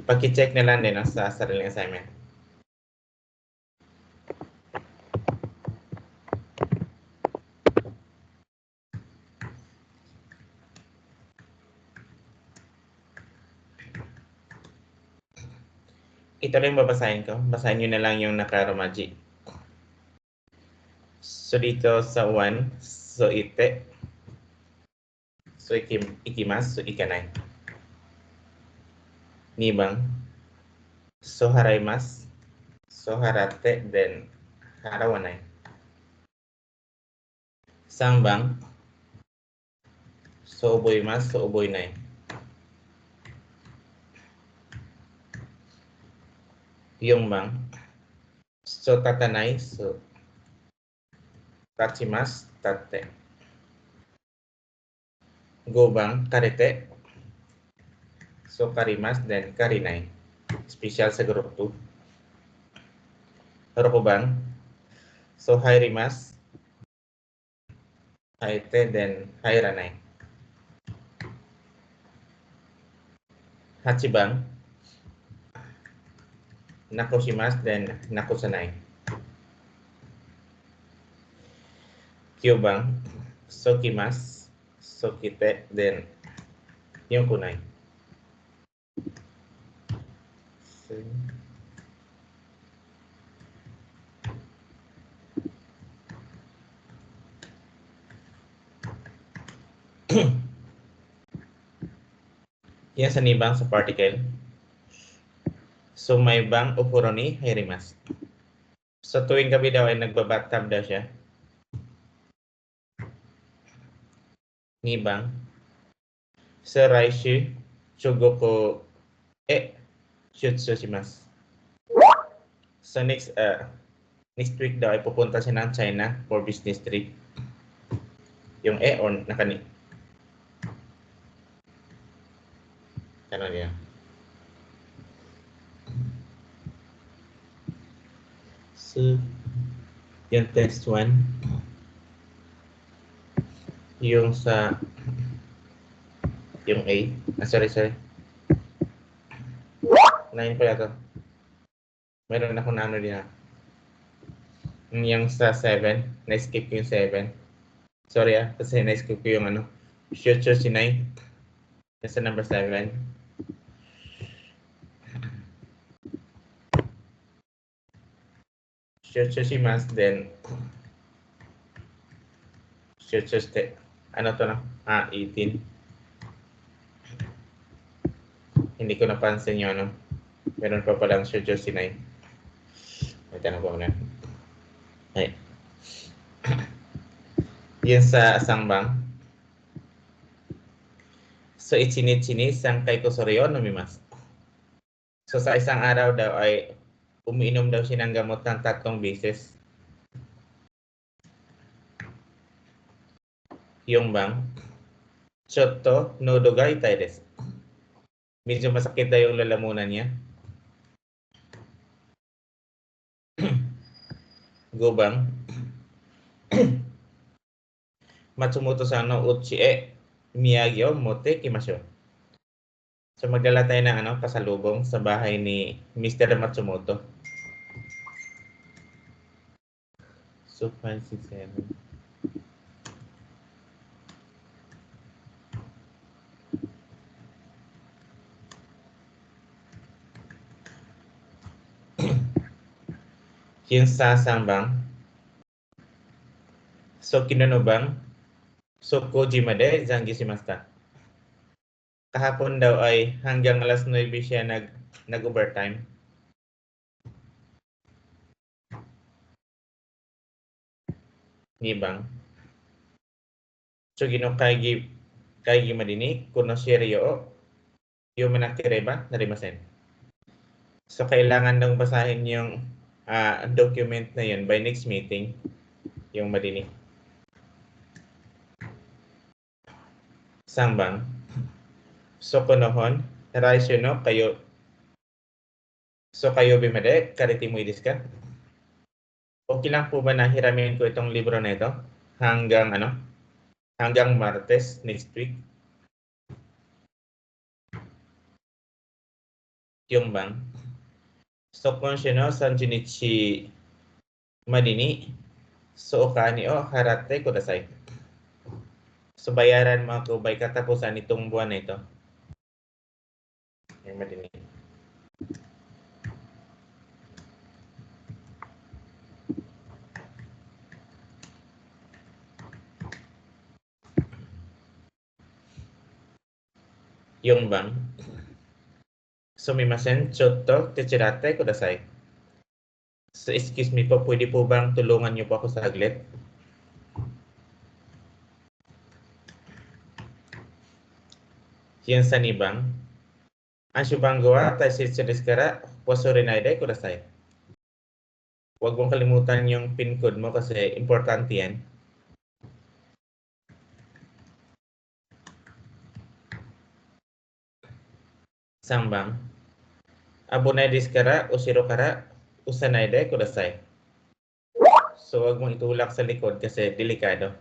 Paki-check na lang din sa sariling assignment. Ito rin babasahin ko. Basahin nyo na lang yung nakaromaji. So dito sa 1, so ite. So ikimasu, so ikanay. Nibang, so haraimasu, so harate, then harawanay. Sangbang, so uboimasu, so uboinay. Yongbang, so tatanay, so tachimasu, tate. Gobang, karete, so karimasu, then karinay. Special sa group 2. Rokubang, so hairimasu, haite, then hairanay. Hachibang, nakoshimasu, then nakosanay. Kyobang, so kimasu, so kite, then yonkunay. Yan sa nibang sa particle. So may bang ukuro ni hairimasu. So tuwing gabi daw ay nagbabathtub daw siya. Nibang. Sa raishu, shugoko shutsu shimasu. So next week daw ay pupunta siya ng China for business trip. Yung or nakani. Ano niya? So, yung test 1. Yung sa yung A. Sorry. 9 pala to. Meron ako na ano din. Yung sa 7. Na-skip ko yung 7. Sorry kasi na-skip ko yung ano. Shutsu shinai. Yung sa number 7. Shutsu shimasu, then shutsu shite. Ano to na? 18. Hindi ko napansin yung ano. Meron pa palang shutsu shinai. May tanong ko muna. Ay. Yan sa sangbang. So ichinichini sangkai kusoryo nomimasu. So sa isang araw daw ay umiinom daw siya ng gamot ng 3 beses. Yung bang, chotto nodo ga itai desu. Medyo masakit daw yung lalamunan niya. Gobang, Matsumoto-san no uchi miyagi o motte ikimashou. So magdala tayo ng pasalubong sa bahay ni Mr. Matsumoto. So 5, 6, 7. Yung sa sangbang. So kinonobang. So Kojima de zangi shimashita. Kahapon daw ay hanggang alas 9 siya nag-overtime. Nibang. So kaigi madini konoshirio o yumanakireba narimasen. So kailangan daw basahin yung document na yun by next meeting, yung madini. Sangbang. So konohon, raisho no kayo. So kayo bimade, kariti mo desu ka? Okay lang po ba na hiramin ko itong libro na ito hanggang hanggang Martes next week? Yung bang? So, konsyo no, sanjunichi madini, so okani o harate kudasai. So, bayaran mo ako by katapusan itong buwan na ito. Yung madini. Yung bang? Sumimasen, chotto, techirate kudasai. So, excuse me po, pwede po bang tulungan niyo po ako saglit? Yan sa nibang. Anshubanggo wa taishitsu desu kara, wasorinai de kudasai. Huwag mong kalimutan yung PIN code mo kasi importante yan. Sambang. Abunai desu kara, ushiro kara, usanai de kudasai. So, huwag mong itulak sa likod kasi delikado.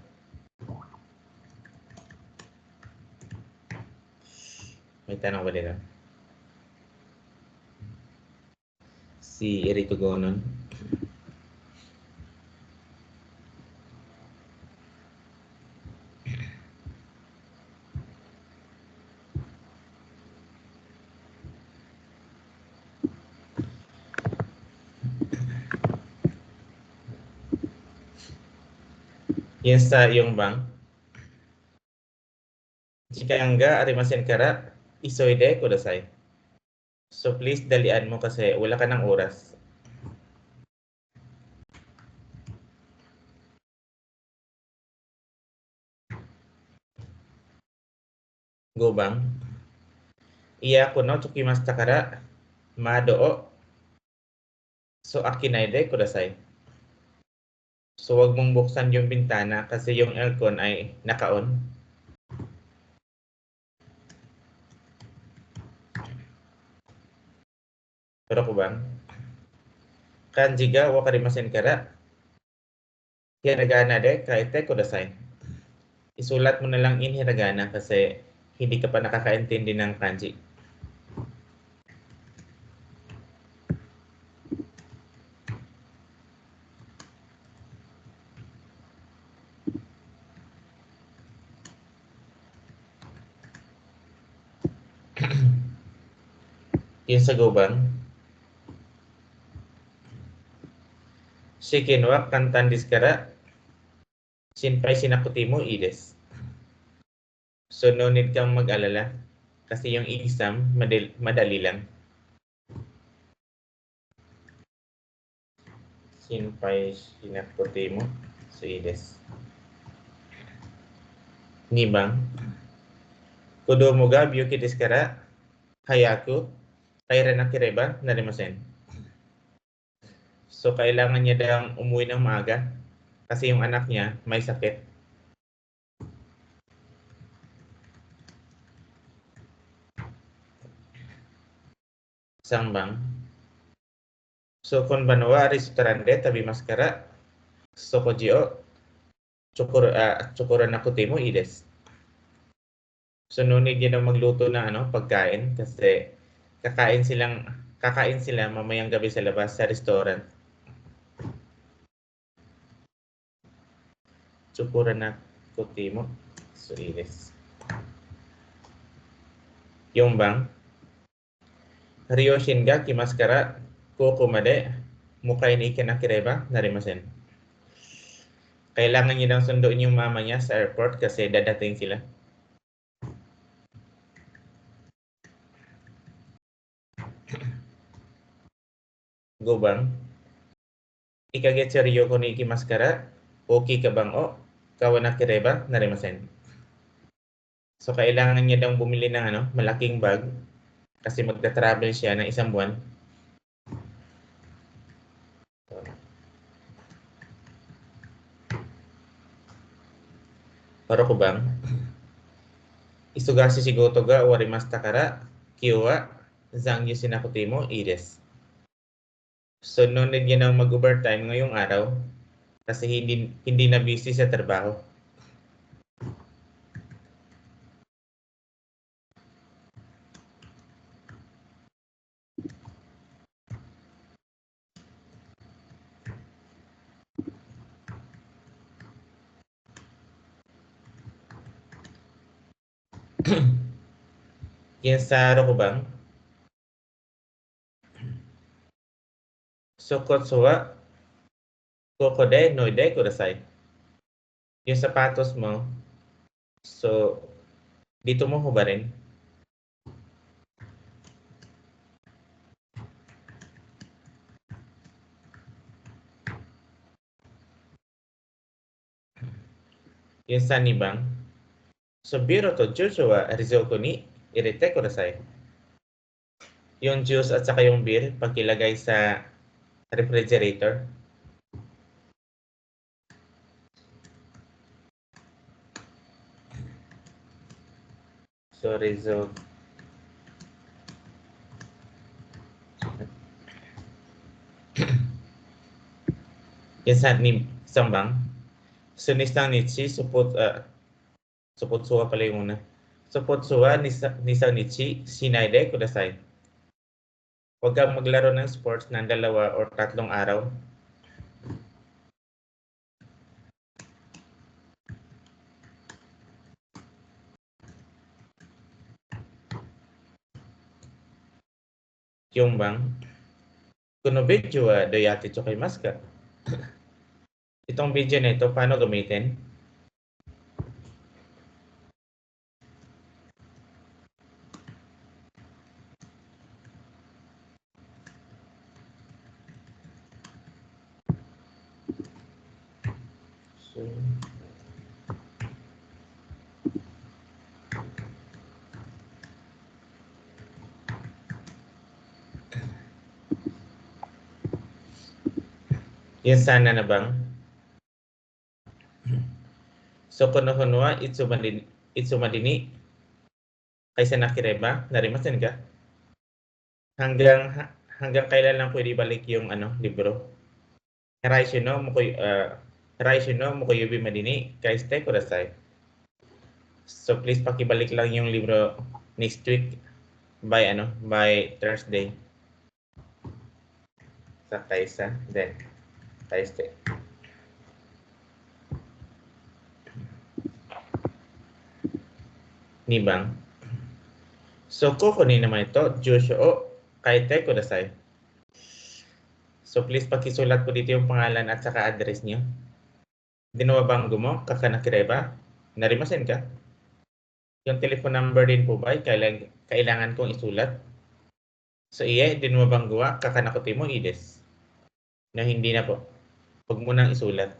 May tanong ba dito? Si Erito Gonon. Yan sa iyong bang. Jika enggak, arimasen kara, isoide kudasai. So please, dalian mo kasi wala ka ng oras. Go bang? Iya ko no tsukimashita kara, mado o. So akinai de kudasai. So wag mong buksan yung bintana kasi yung aircon ay naka-on. Pero ko bang? Kanji ga wakarimasen kara, hiragana de kaite kudasai. Isulat mo na lang in hiragana kasi hindi ka pa nakakaintindi ng kanji. Yung sa go bang? Shikin wa kantan desu kara, shinpai shinakuti mo ides. So no need kang mag-alala kasi yung exam madali lang. Shinpai shinakuti mo so ides. Nibang. Kodomo ga byuki desu kara, hayaku kaira nakireba narimasen. So kailangan niya daw umuwi ng maaga kasi yung anak niya may sakit. Sangbang. So kon banwa restaurante tabimasu kara, sokoji o chokura nakuti mo ides. So no need niya daw magluto ng pagkain kasi kakain sila mamayang gabi sa labas sa restaurant. Chokura nakuti mo so ides. Yung bang Ryoshin ga kimasu kara, koko made mukai ni ikanakireba narimasen. Kailangan niya daw sunduin yung mama niya sa airport kasi dadating sila. Go bang? Ikagetsu Ryoko ni ikimasu kara, okay ka bang o kawanakireba narimasen. So kailangan niya daw bumili ng malaking bag kasi magta-travel siya ng isang buwan. Para ko bang? Isugasi shigoto ga owarimashita kara, kyou wa zangyu shinakuti mo ii desu. So no need niya nang mag-overtime ngayong araw kasi hindi na busy sa trabaho. Yan sa Rokubang. So, kotsuwa, kokode, noide, kudasai. Yung sapatos mo, so, dito mo hubarin. Yung sa nibang. So, biro to juice wa rizoko ni irite kudasai. Yung juice at saka yung beer, pagkilagay sa refrigerator. So, rizoko. Yan sa sambang. So, nisang nichi, support suwa pala yung una. Support suwa, nisang nichi, sinaide kudasai. Huwag kang maglaro ng sports ng 2 or 3 araw. Yung bang, kuno video doyati chokaimasu ka? Itong video na ito, paano gamitin? So, yan sana na bang? So, kuno hunwa, itsumadini, kaysa nakireba, narimasen ka? Hanggang kailan lang pwede balik yung libro? Hiraisho no mukoyubi madini, kaiste kudasai. So, please pakibalik lang yung libro next week by Thursday. Sa kaisa, then kaiste. Nibang. So, kukunin naman ito, Jusho o kaite kudasai. So, please pakisulat po dito yung pangalan at saka address niyo. Dinawabanggo mo, kakanakireba, narimasen ka? Yung telephone number din po ba ay kailangan kong isulat? So, iye, dinawabanggo kakanakuti mo, ides. Na hindi na po. Huwag mo nang isulat.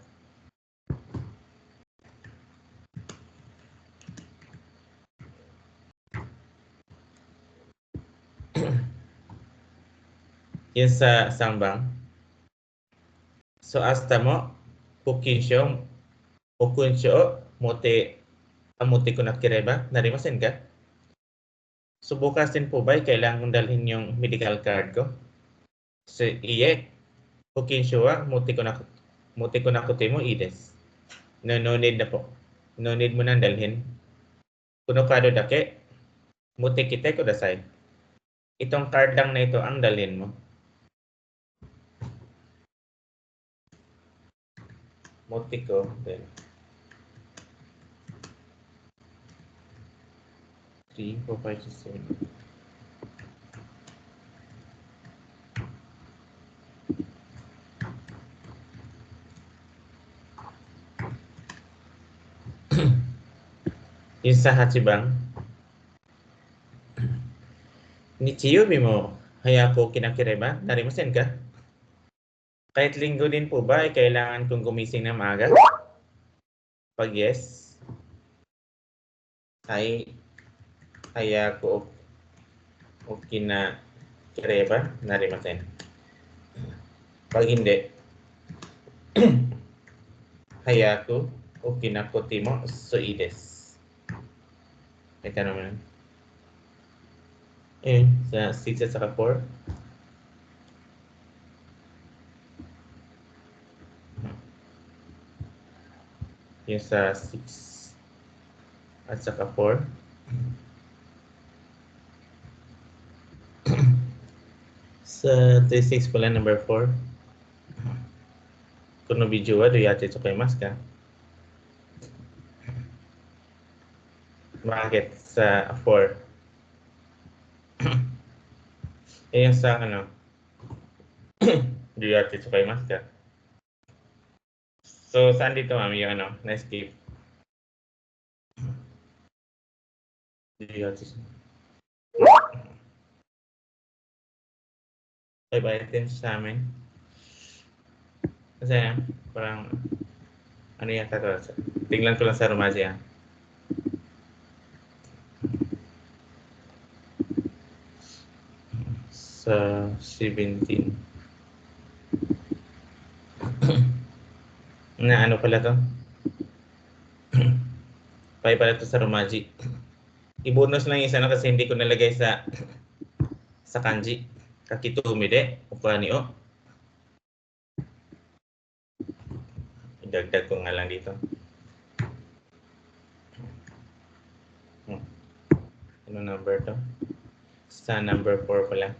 Yan sa sambang. So, hasta mo, okunsyo, mote ko nakireba, narimasen ka? So, bukas din po ba ay kailangan dalhin yung medical card ko? So, iye, okunsyo mote ko nakuti mo, ides. No need na po. No need mo nang dalhin. Kuno kado dake, mote kite kudasai. Itong card lang na ito ang dalhin mo. Mote ko, then 3, 4, 5, 6, 7. Yung sa Hachibang, Nichiyobi mo, hayako kinakireba, narimasen ka? Kahit linggo din po ba ay kailangan kong gumising ng maaga? Pag yes, ay hayako o kinakireba, narimasen. Pag hindi, hayako o kinakuti mo, so ides. Ito naman. Sa 6 at saka 4. Yung sa 6 at saka 4. Sa 36 pala, number 4. Kuno video doyate tsukaimasu ka? Bakit? Sa 4. Yung sa ano? Diyati tsukaimasu ka? So, saan dito, ma'am, yung ano, na-escape? Diyati. Ay, items sa amin. Kasi, parang, ano yata to? Tingnan ko lang sa Romaji, ah. Sa 17. Na ano pala to? Pay pala to sa Romaji. I-bonus lang yung isa na kasi hindi ko nalagay sa kanji. Kakitumi de, ukani o. Idagdag ko nga lang dito. Ano number to? Sa number 4 pala.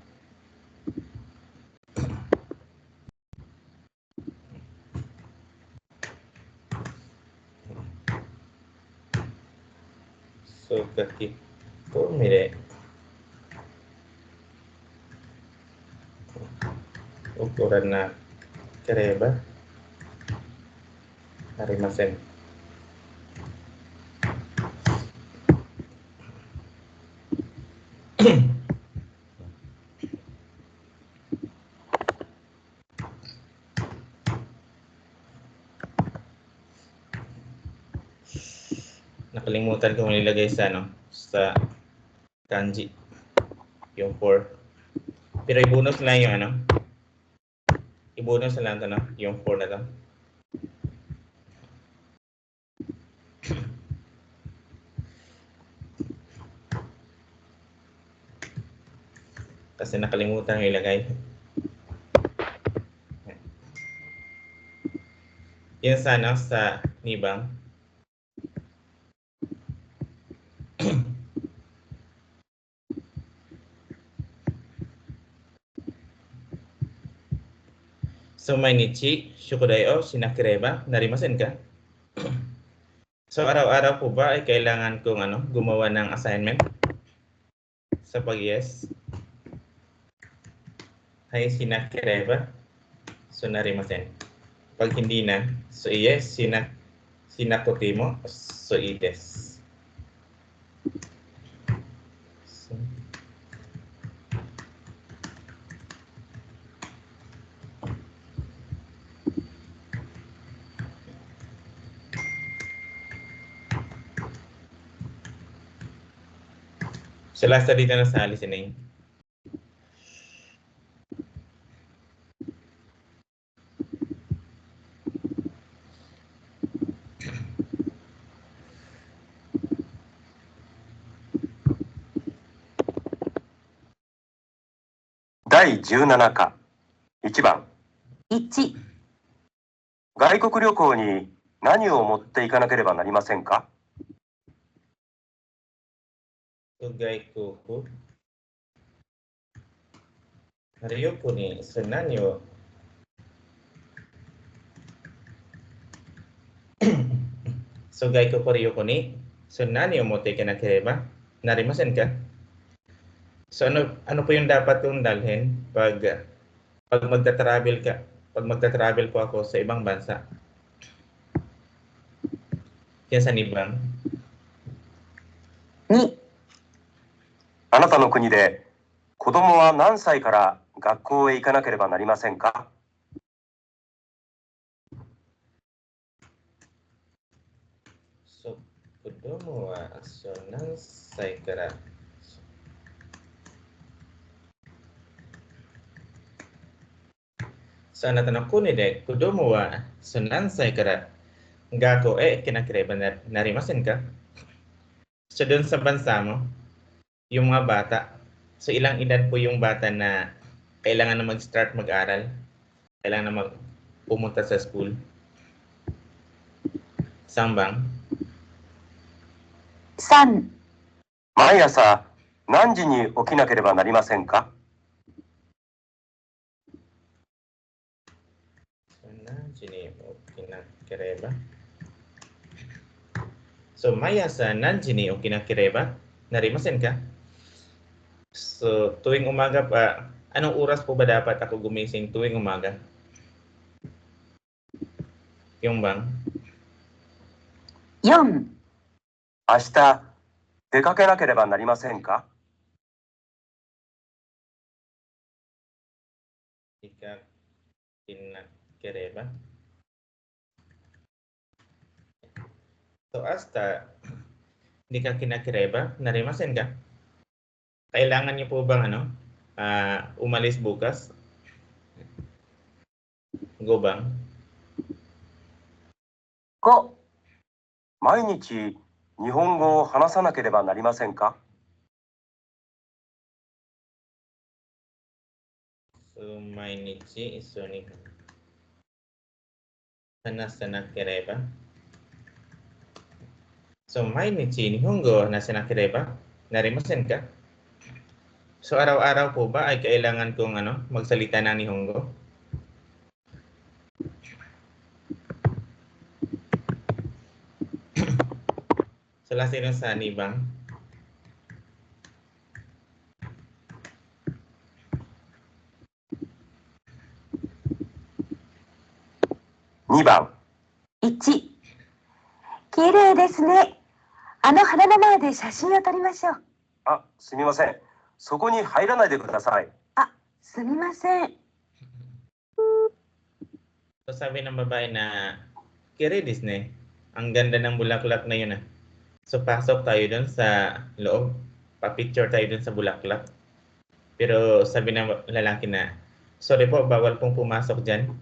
So, kakitumi de. Ukuran na kereba. Narimasen. Nakalimutan ko nilagay sa ano, sa kanji. Yung 4. Pero i-bonus lang yung ano. I-bonus lang ito, no? Yung 4 na to. Kasi nakalimutan yung ilagay. Yun sa ano, sa nibang. So, mainichi, shukurai o shinakereba, narimasen ka? So, araw-araw po ba ay kailangan kong ano, gumawa ng assignment? Sa pag-yes. Ay shinakereba, so narimasen. Pag hindi na, so yes, sinakote mo, so ites. So, last dito na sa listening.第17課1番1、外国旅行に何を持っていかなければなりませんか So, gaikuku. Ryuku ni sunanyo. So, gaikuku ryuku ni sunanyo motte ikanakereba, narimasen ka? So, ano po yung dapat kong dalhin pag magta-travel ka? Pag magta-travel po ako sa ibang bansa. Yan sa nibang. 2、あなたの国で子供は何歳から学校へ行かなければなりませんか So, kodomo wa so nansai kara. So, anata no kuni de kodomo wa so nansai kara gakko e ikanakereba narimasen ka? So, doon sa bansa mo, yung mga bata, so ilang edad po yung bata na kailangan na mag-start mag-aral? Kailangan na pumunta sa school? Sambang? 3、毎朝何時に起きなければなりませんか So, nanji ni mo ikanakereba? So, mayasa nanji ni okinakereba narimasen ka? So, tuwing umaga pa, anong oras po ba dapat ako gumising tuwing umaga? Yung bang? 4. 明日、出かけなければなりませんか Ikinakereba. So, hasta, hindi ka kinakireba, narimasen ka? Kailangan niyo po bang umalis bukas? Go bang? 5. 毎日、日本語を話さなければなりませんか So, mainichi iso ni hanasa nakereba. So, mainichi nihongo hanasa nakereba, narimasen ka? So, araw-araw po ba ay kailangan kong magsalita ng nihongo? So, last yun sa nibang. 2番。1、綺麗ですね。あの花の前で写真を撮りましょう。あ、すみません。そこに入らないでください。あ、すみません。 So, sabi ng babae na, kiri Disney, ang ganda ng bulaklak na yun. So, pasok tayo dun sa loob. Pa-picture tayo dun sa bulaklak. Pero sabi ng lalaki na, sorry po, bawal pong pumasok dyan.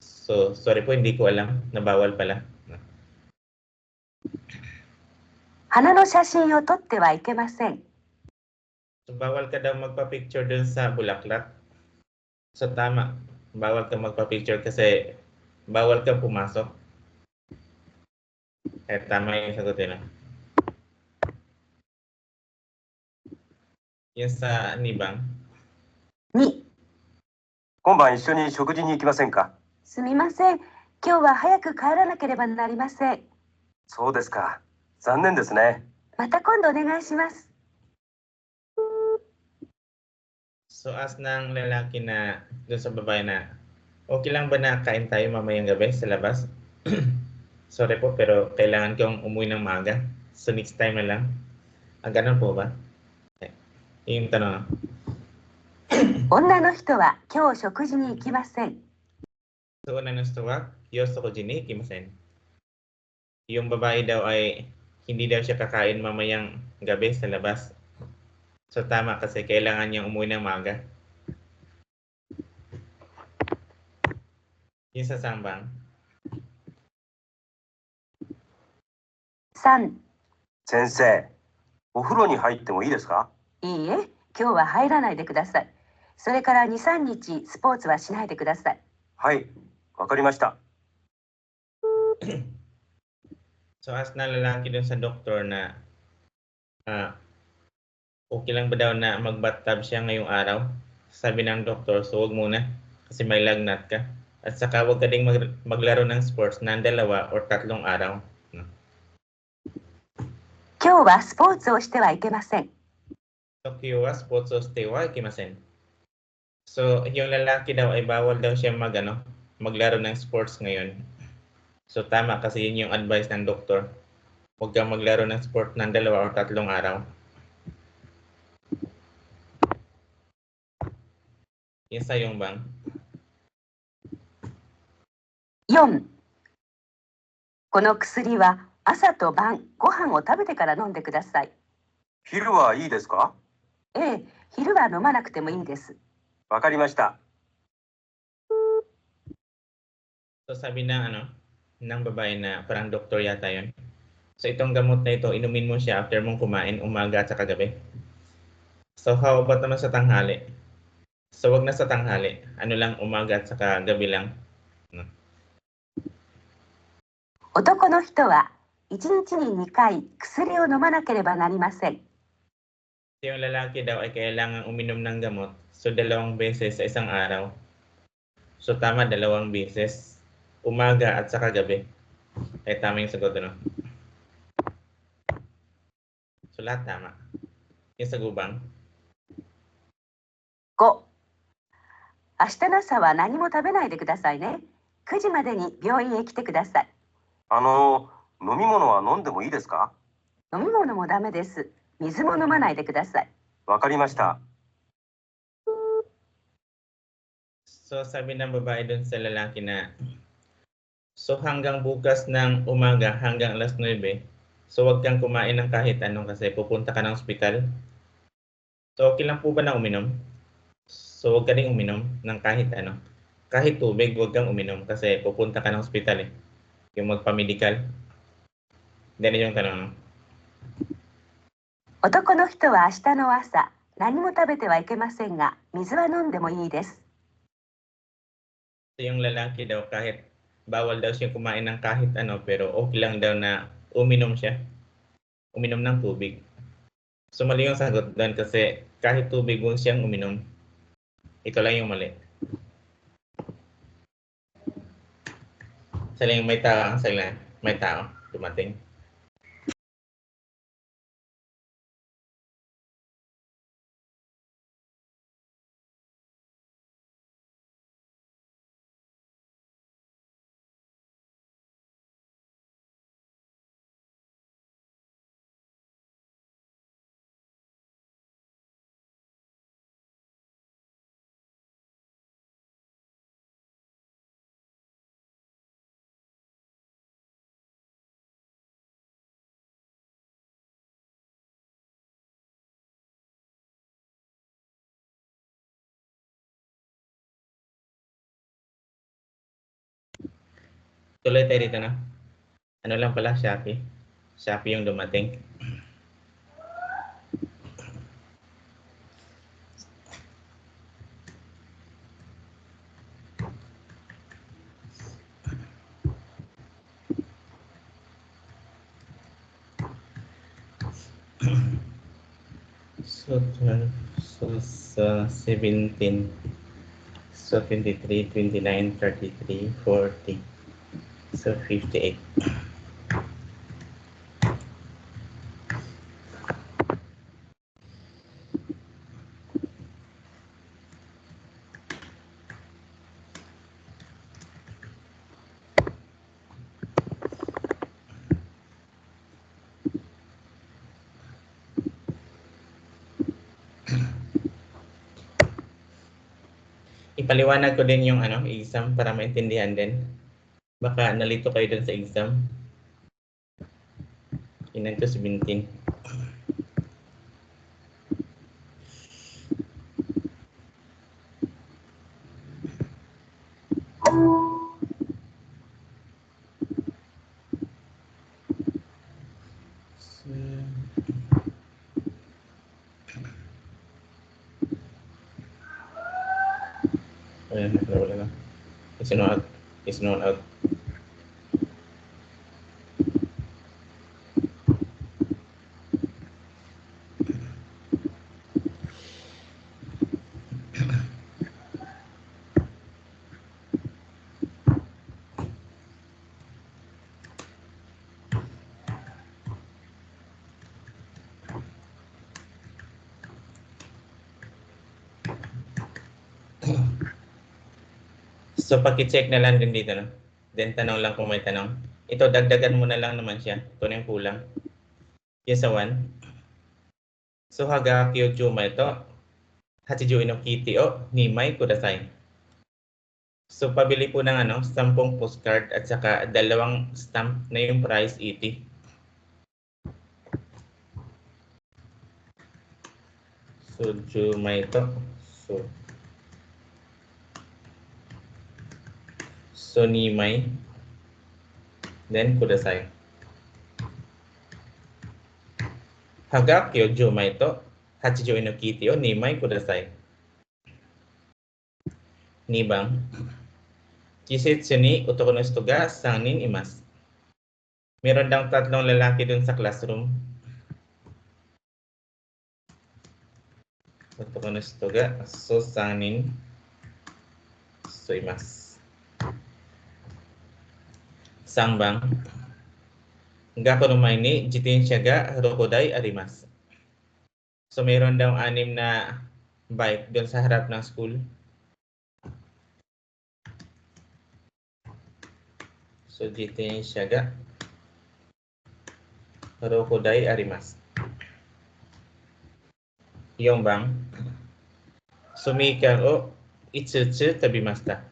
So, sorry po, hindi ko alam na bawal pala. 花の写真を撮ってはいけません。 So, bawal ka daw magpa-picture dun sa bulaklak. So, tama. Bawal ka magpa-picture kasi bawal kang pumasok. Eh, tama yung sagutin. Yung sa nibang. 2、今晩一緒に食事に行きませんか すみません。今日は早く帰らなければなりません。 そうですか。残念ですね。 また今度お願いします。 So, ask ng lalaki na doon sa babae na, okay lang ba na kain tayo mamayang gabi sa labas? Sorry po, pero kailangan kong umuwi ng maaga. So, next time na lang. Ganun po ba? Okay. Yung tanong. 女の人は今日食事に行きません。 So, una ng stowa, yoso ko jini, kimasen. Yung babae daw ay hindi daw siya kakain mamayang gabi sa labas. So, tama kasi kailangan niyang umuwi ng maaga. Yung sa sambang. 3、先生、お風呂に入ってもいいですか いいえ、今日は入らないでください。それから2、3日スポーツはしないでください。はい、わかりました。 So, ask na lalaki dun sa doktor na okay lang ba daw na mag-bathtub siya ngayong araw? Sabi ng doktor, so huwag muna kasi may lagnat ka. At saka huwag ka ding maglaro ng sports ng 2 or 3 araw. 今日はスポーツをしてはいけません。 Tokyo wa sports o stay wa ikimasen. So, yung lalaki daw ay bawal daw siya maglaro ng sports ngayon. So, tama kasi yun yung advice ng doktor. Huwag kang maglaro ng sport ng 2 or 3 araw. Yan sa yung bang. 4、この薬は朝と晩ご飯を食べてから飲んでください。 昼はいいですか ええ、昼は飲まなくてもいいです。 わかりました。 So, sabi ng babae na parang doktor yata yun. So, itong gamot na ito, inumin mo siya after mong kumain, umaga at saka gabi. So, how about naman sa tanghali? So, wag na sa tanghali. Ano lang, umaga at saka gabi lang. 男の人は1日に2回薬を飲まなければなりません。 Yung lalaki daw ay kailangan uminom ng gamot. So, 2 beses sa isang araw. So, tama, 2 beses. Umaga at saka gabi. Ay, tama yung sagot, ano? So lahat tama. Yung sa gubang. 5、明日の朝は何も食べないでくださいね。9時までに病院へ来てください。飲み物は飲んでもいいですか？飲み物もダメです。水も飲まないでください。わかりました。 So sabi ng babae dun sa lalaki na, so hanggang bukas ng umaga, hanggang alas 9, so wag kang kumain ng kahit ano kasi pupunta ka ng ospital. So okay lang po ba na uminom? So wag ka rin uminom ng kahit ano. Kahit tubig, wag kang uminom kasi pupunta ka ng ospital eh. Yung magpa-medical. Ganun yung tanong. No? 男の人は明日の朝、何も食べてはいけませんが、水は飲んでもいいです。 So yung lalaki daw kahit bawal daw siya kumain ng kahit ano pero okay lang daw na uminom siya. Uminom ng tubig. So mali yung sagot doon kasi kahit tubig huwag siyang uminom. Ito lang yung mali. Saling may tao ang sila. May tao dumating. Tuloy tayo dito na. Ano lang pala, Shopee. Shopee yung dumating. So 12, so 17, so 23, 29, 33, 40, so 58. Ipaliwanag ko din yung exam para maintindihan din. Baka nalito kayo dun sa exam. Inan to 17. Ayan, wala na. Is not out. So, paki-check na lang din dito, no? Then, tanong lang kung may tanong. Ito, dagdagan mo na lang naman siya. Ito na yung kulang. Yung sa 1. So, haga kyojuma ito. Hachiju no kiti o nimai kudasai. So, pabili po ng 10 postcard at saka 2 stamp na yung price 80. So, juma ito. So, nimai. Then, kudasai. Haga kyojuma ito. Hachiju no kiti o nimai kudasai. Nibang. Kisetsu ni otoko no hito ga 3 nin imasu. Meron daw 3 lalaki dun sa classroom. Otoko no hito ga so 3 nin so imasu. Sangbang. Gako no mai ni jitensya ga rokodai arimasu. So meron daw 6 na bike doon sa harap ng school. So jitensya ga rokodai arimasu. Yung bang sumika o itsutsu tabimasta.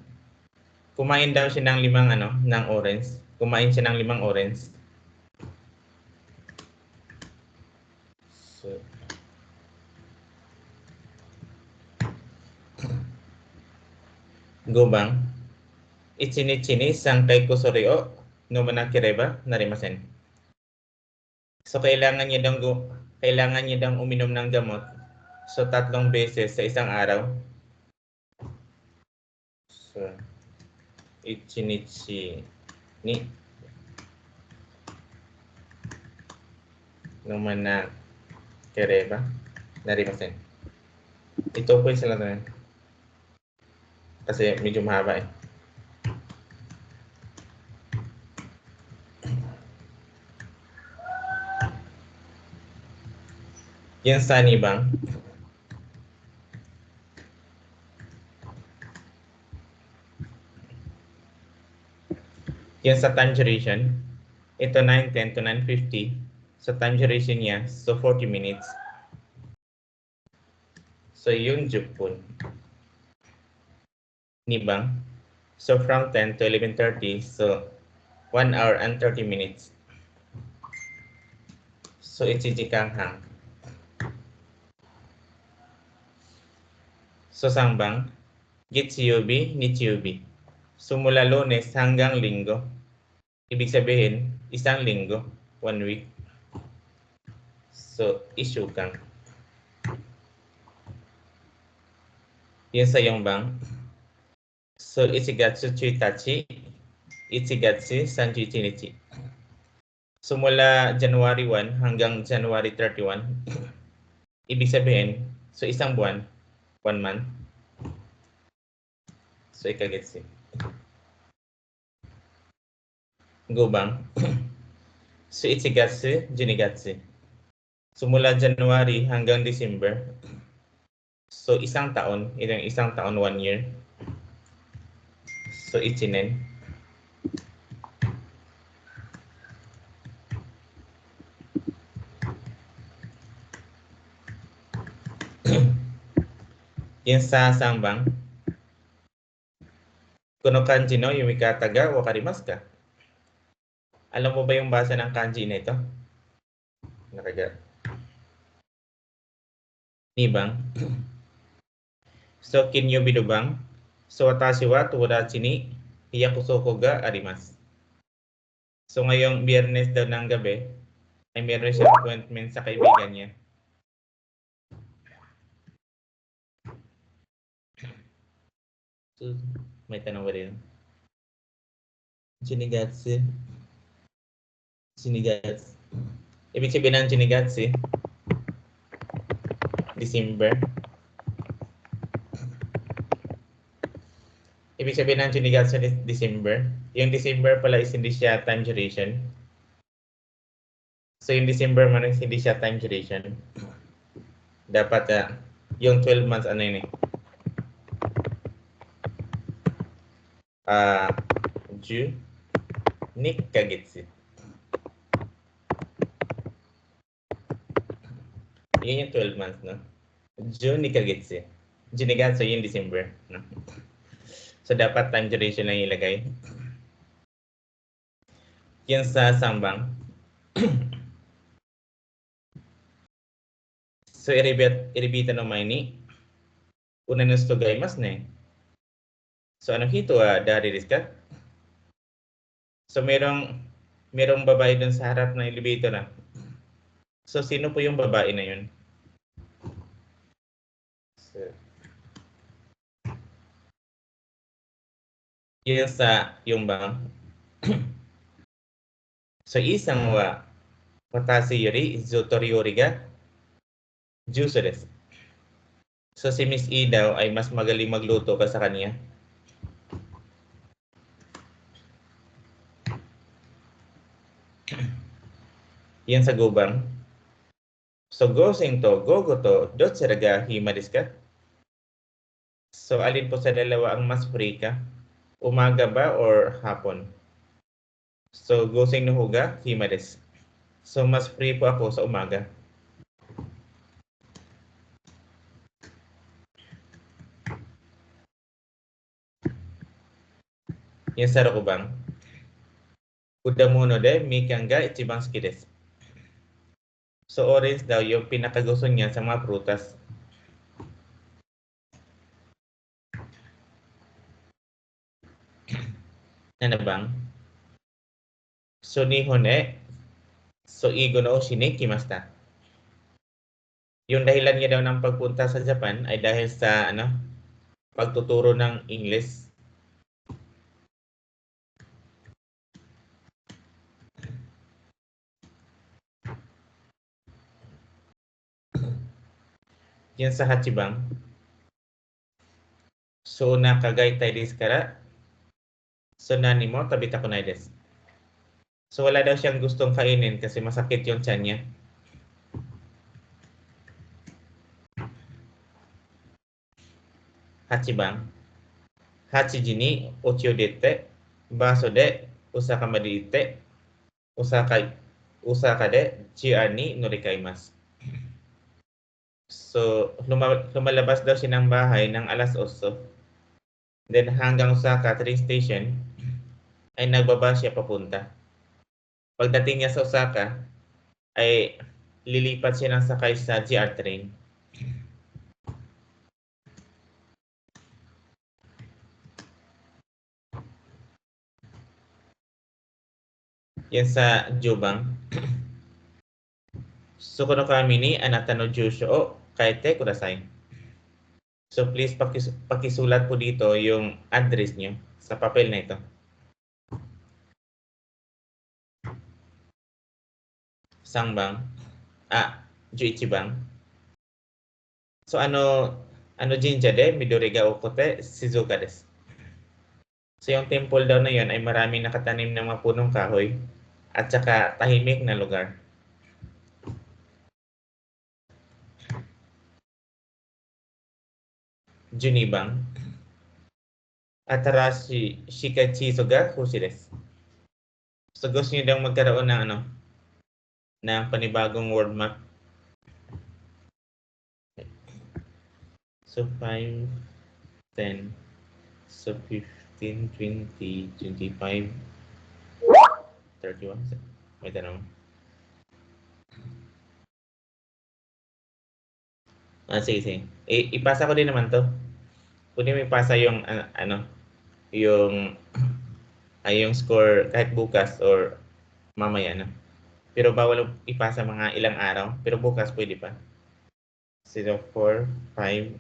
Kumain daw siya ng 5 ng orange. Kumain siya ng 5 orange. So, go bang ichinichini sangkai kusori o no manakireba narimasen. So kailangan niya daw uminom ng gamot. So 3 beses sa isang araw. So ichinichi ni no manakireba narimasen. Ito po yung sila na kasi medyo mahaba eh. Yan sa bang yan sa time duration, ito 9:10 to 9:50. So time duration niya, so 40 minutes. So yung jupun ni bang, so from 10 to 11:30, so 1 hour and 30 minutes. So ichijikanghang. So sangbang, Gitsuyobi, Nichiyobi. So mula Lunes hanggang Linggo. Ibig sabihin, isang linggo, 1 week. So isyukang. Yun sa Yongbang. So ichigatsu chuitachi, ichigatsu sanjuichi nichi. So mula January 1 hanggang January 31. Ibig sabihin, so isang buwan, 1 month. So ikagetsu. Go bang? So ichigatsu, junigatsu. So mula January hanggang December. So isang taon, 1 year. So ichinen. Yan sa sangbang. Kuno kanji no yumikata ga wakarimasu ka? Alam mo ba yung basa ng kanji na ito? Nakaga. Ni bang? So kinyobido bang? So watashi wa tomodachi ni hiyakusoko ga arimasu. So ngayong Biyernes daw ng gabi, ay meron siyang appointment sa kaibigan niya. So, may tanong ba rin? Jinigatsu. Jinigatsu. Ibig sabihin ng Jinigatsu, December. Ibig sabihin ng Jinigatsu is December. Yung December pala is hindi siya time duration. So yung December man is hindi siya time duration. Dapat yung 12 months ano yun eh. Ju nikkagetsu. Yun yung 12 months, no? Ju nikkagetsu. Junigatsu yung December, no? So dapat time duration lang ilagay. Yan sa sangbang. So iribita no mai ni una no sugaimasu ne. So ano hito dari desu ka? So merong babae dun sa harap ng elevator na. So sino po yung babae na yun? So, yun sa yung bang. So isang wa watashi yori zutori yori ga juso desu. So si Miss E daw ay mas magaling magluto ka sa kanya. Yan sa gubang. So goseng to, gogo to, dotsera ga hima desu ka? So alin po sa dalawa ang mas free ka? Umaga ba or hapon? So goseng no huga hima desu. So mas free po ako sa umaga. Yan sa rokubang. Kudamono de mikan ga ichiban suki desu. So orange daw yung pinakagusto niya sa mga prutas. Ano bang? So nihon so igo no oshi ni kimashita. Yung dahilan niya daw ng pagpunta sa Japan ay dahil sa pagtuturo ng English. Yan sa hachibang. So nakagaitai desu kara, so nani mo tabitakunai desu. So wala daw siyang gustong kainin kasi masakit yung tiyan niya. Hachibang. Hachiji ni ochi o dete, baso de usaka ma diite, usaka de GR ni norikaimasu. So lumalabas daw siya ng bahay ng alas 8. Then hanggang Osaka train station ay nagbaba siya papunta. Pagdating niya sa Osaka ay lilipat siya ng sakay sa GR train. Yan sa Jubang. So kono kami ni anata no jusho o kaite kudasai. So please pakisulat po dito yung address niyo sa papel na ito. Sangbang. Juichibang. So ano jinja de Midori ga okote Shizuoka desu. So yung temple daw na yon ay maraming nakatanim ng mga punong kahoy at saka tahimik na lugar. Junibang. Atarashi shikachiso ga hoshi desu. So gusto niyo daw magkaroon ng ng panibagong world map. So 5, 10, so 15, 20, 25, 31. May tanong. Sige. Ipasa ko din naman to. Pwede mo ipasa yung yung score kahit bukas or mamaya na. Pero bawal ipasa mga ilang araw. Pero bukas pwede pa. 0, 4, 5,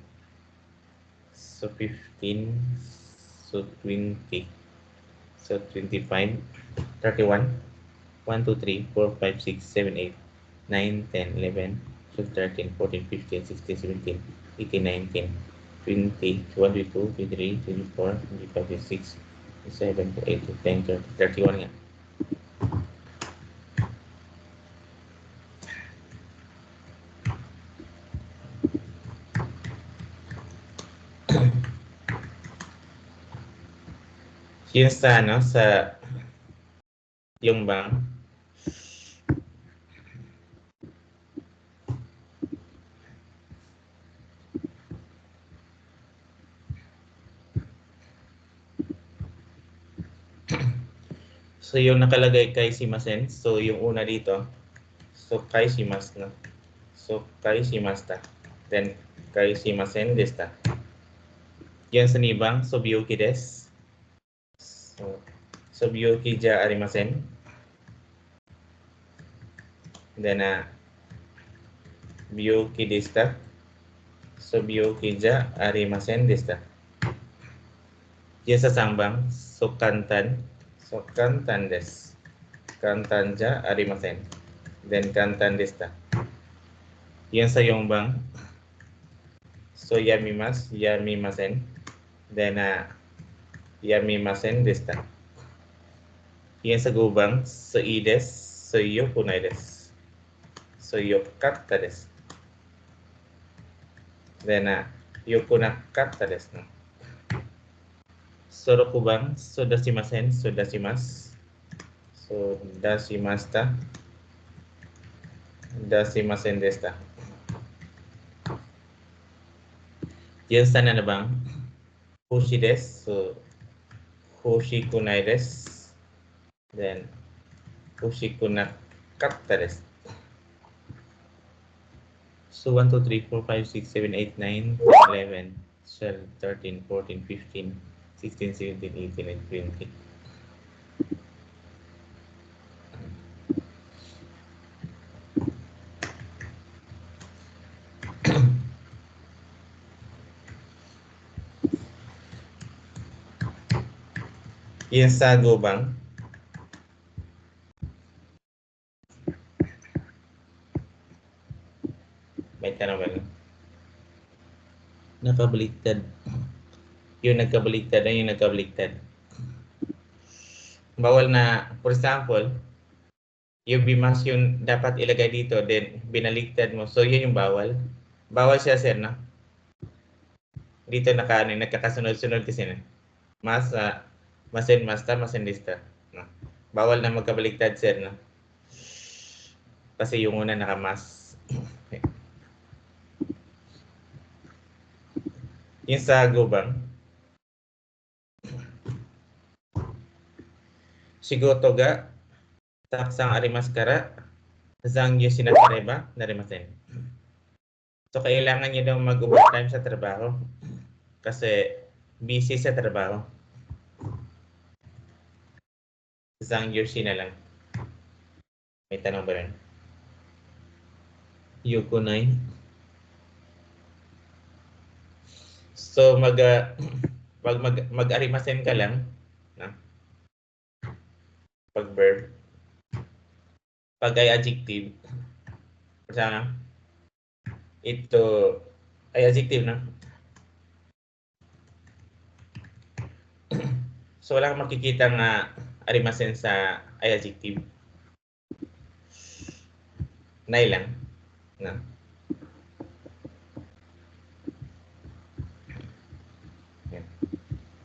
so 15, so 20, so 25, 31, 1, 2, 3, 4, 5, 6, 7, 8, 9, 10, 11, 12, 13, 14, 15, 16, 17, 18, 19, 20, 21, 22, 23, 24, 25, 26, 27, 28, 29, 30, 31 nga. Yun sa sa yung bang so yung nakalagay kay Shimasen, so yung una dito, so kay Shimasu na. So kay Shimasta. Then kay Shimasen desta. Yan sa nibang, so byuki desu. So byuki ja arimasen. Then byuki desta. So byuki ja arimasen desta. Yan sa sangbang, so kantan. So kantan desu. Kantan ja arimasen. Then kantan desta. Yan sa yongbang, so yamimasen. Then yamimasen desta. Yan sa gubang, so ides, so yokunai desu. So, yokatta desu. Then, yokunakatta desu. No? So, 6番、so dasimasen, so dasimasu. So, dasimashita. Dasimasen deshita. Yung sa na bang? Hoshi desu. So, hoshikunai desu. Then, hoshikunakatta desu. So 1, 2, 3, 4, 5, 6, 7, 8, 9, 11, 12, 13, 14, 15, 16, 17, 18, and 20. Yung sa gubang, may tanong ba? Nakabaliktad. Yung nagkabaliktad ay yung nagkabaliktad. Bawal na, for example, yung bimas yung dapat ilagay dito, then binaliktad mo. So, yun yung bawal. Bawal siya, sir, no? Dito nagkakasunod-sunod kasi na. Mas, masin masta, masin lista. No? Bawal na magkabaliktad, sir, no? Kasi yung una nakamas. Yung sa gubang, shigoto ga takusang arimasu kara zangyo shinakereba narimasen. So, kailangan niyo daw mag-overtime sa trabaho kasi busy sa trabaho. Zangyo shina lang. May tanong ba rin? Yukunai. So, mag-arimasen ka lang. No? Pag verb. Pag ay adjective. Sana, ito ay adjective na. So, wala kang makikita nga arimasen sa ay adjective. Nay lang. No?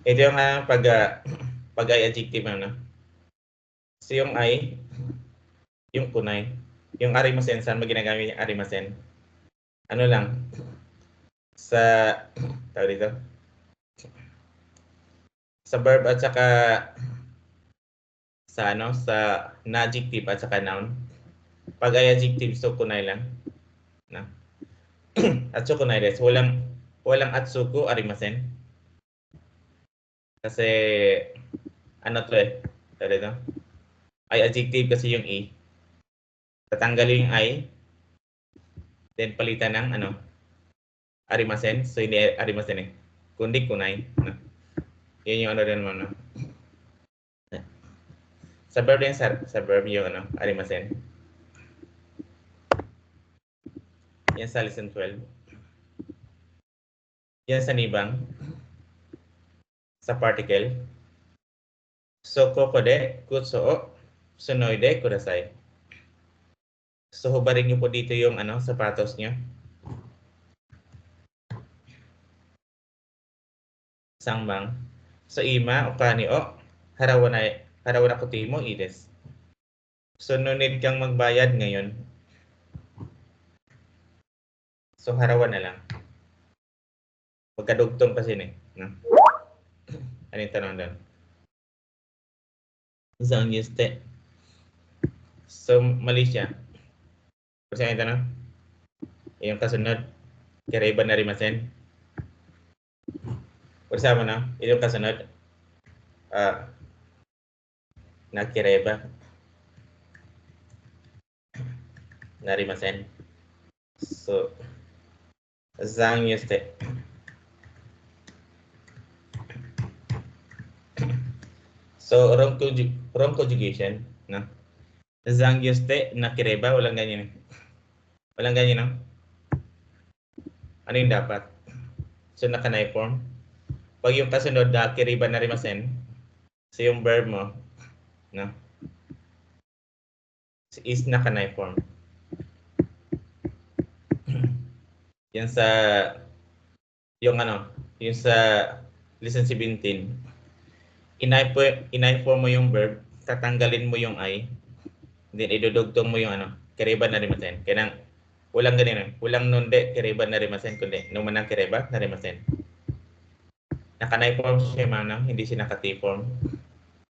Ito yung pag ay adjective ano. So yung ay, yung kunay, yung arimasen, saan mo ginagamit yung arimasen? Ano lang, sa, tawag dito, sa verb at saka sa ano, sa na-adjective at saka noun. Pag ay adjective, so kunay lang. No? At so kunay des, walang atsuko arimasen. Kasi, ano to eh, tawag dito, ay adjective kasi yung i. Tatanggalin yung i, then palitan ng ano, arimasen. So hindi arimasen eh, kundi kunay. No? Yun yung ano rin mo, no? Sa verb din, sa verb yung ano, arimasen. Yan sa lesson 12. Yan sa nibang. Sa particle. So, kokode, kutsuo, sunoide, kudasai. So, hubarin niyo po dito yung ano, sapatos niyo. Sangbang. So, ima, okani o, harawana kuti mo, ides. So, no need kang magbayad ngayon. So, harawan na lang. Magkadugtong kasi eh. No? Ano yung tanong doon? Saan yuste? So, mali siya. Kasi yung tanong? Yung kasunod, kiraiba na rimasen. Bersama na, yung kasunod, nakiraiba. Narimasen. So, zang yuste. So, wrong conjugation. No? Zang yuste, nakireba, walang ganyan. Walang ganyan, no? Ano yung dapat? So, nakanay form. Pag yung kasunod, nakireba narimasen, so yung verb mo, no? Is nakanay form. Yan sa yung sa lesson 17. Inay-form mo yung verb, tatanggalin mo yung I, then idudugtong mo yung kiriba narimasen. Kaya walang ganun, walang nunde kiriba narimasen, kundi nung manang kiriba narimasen. Naka-form siya hindi siya naka-T-form.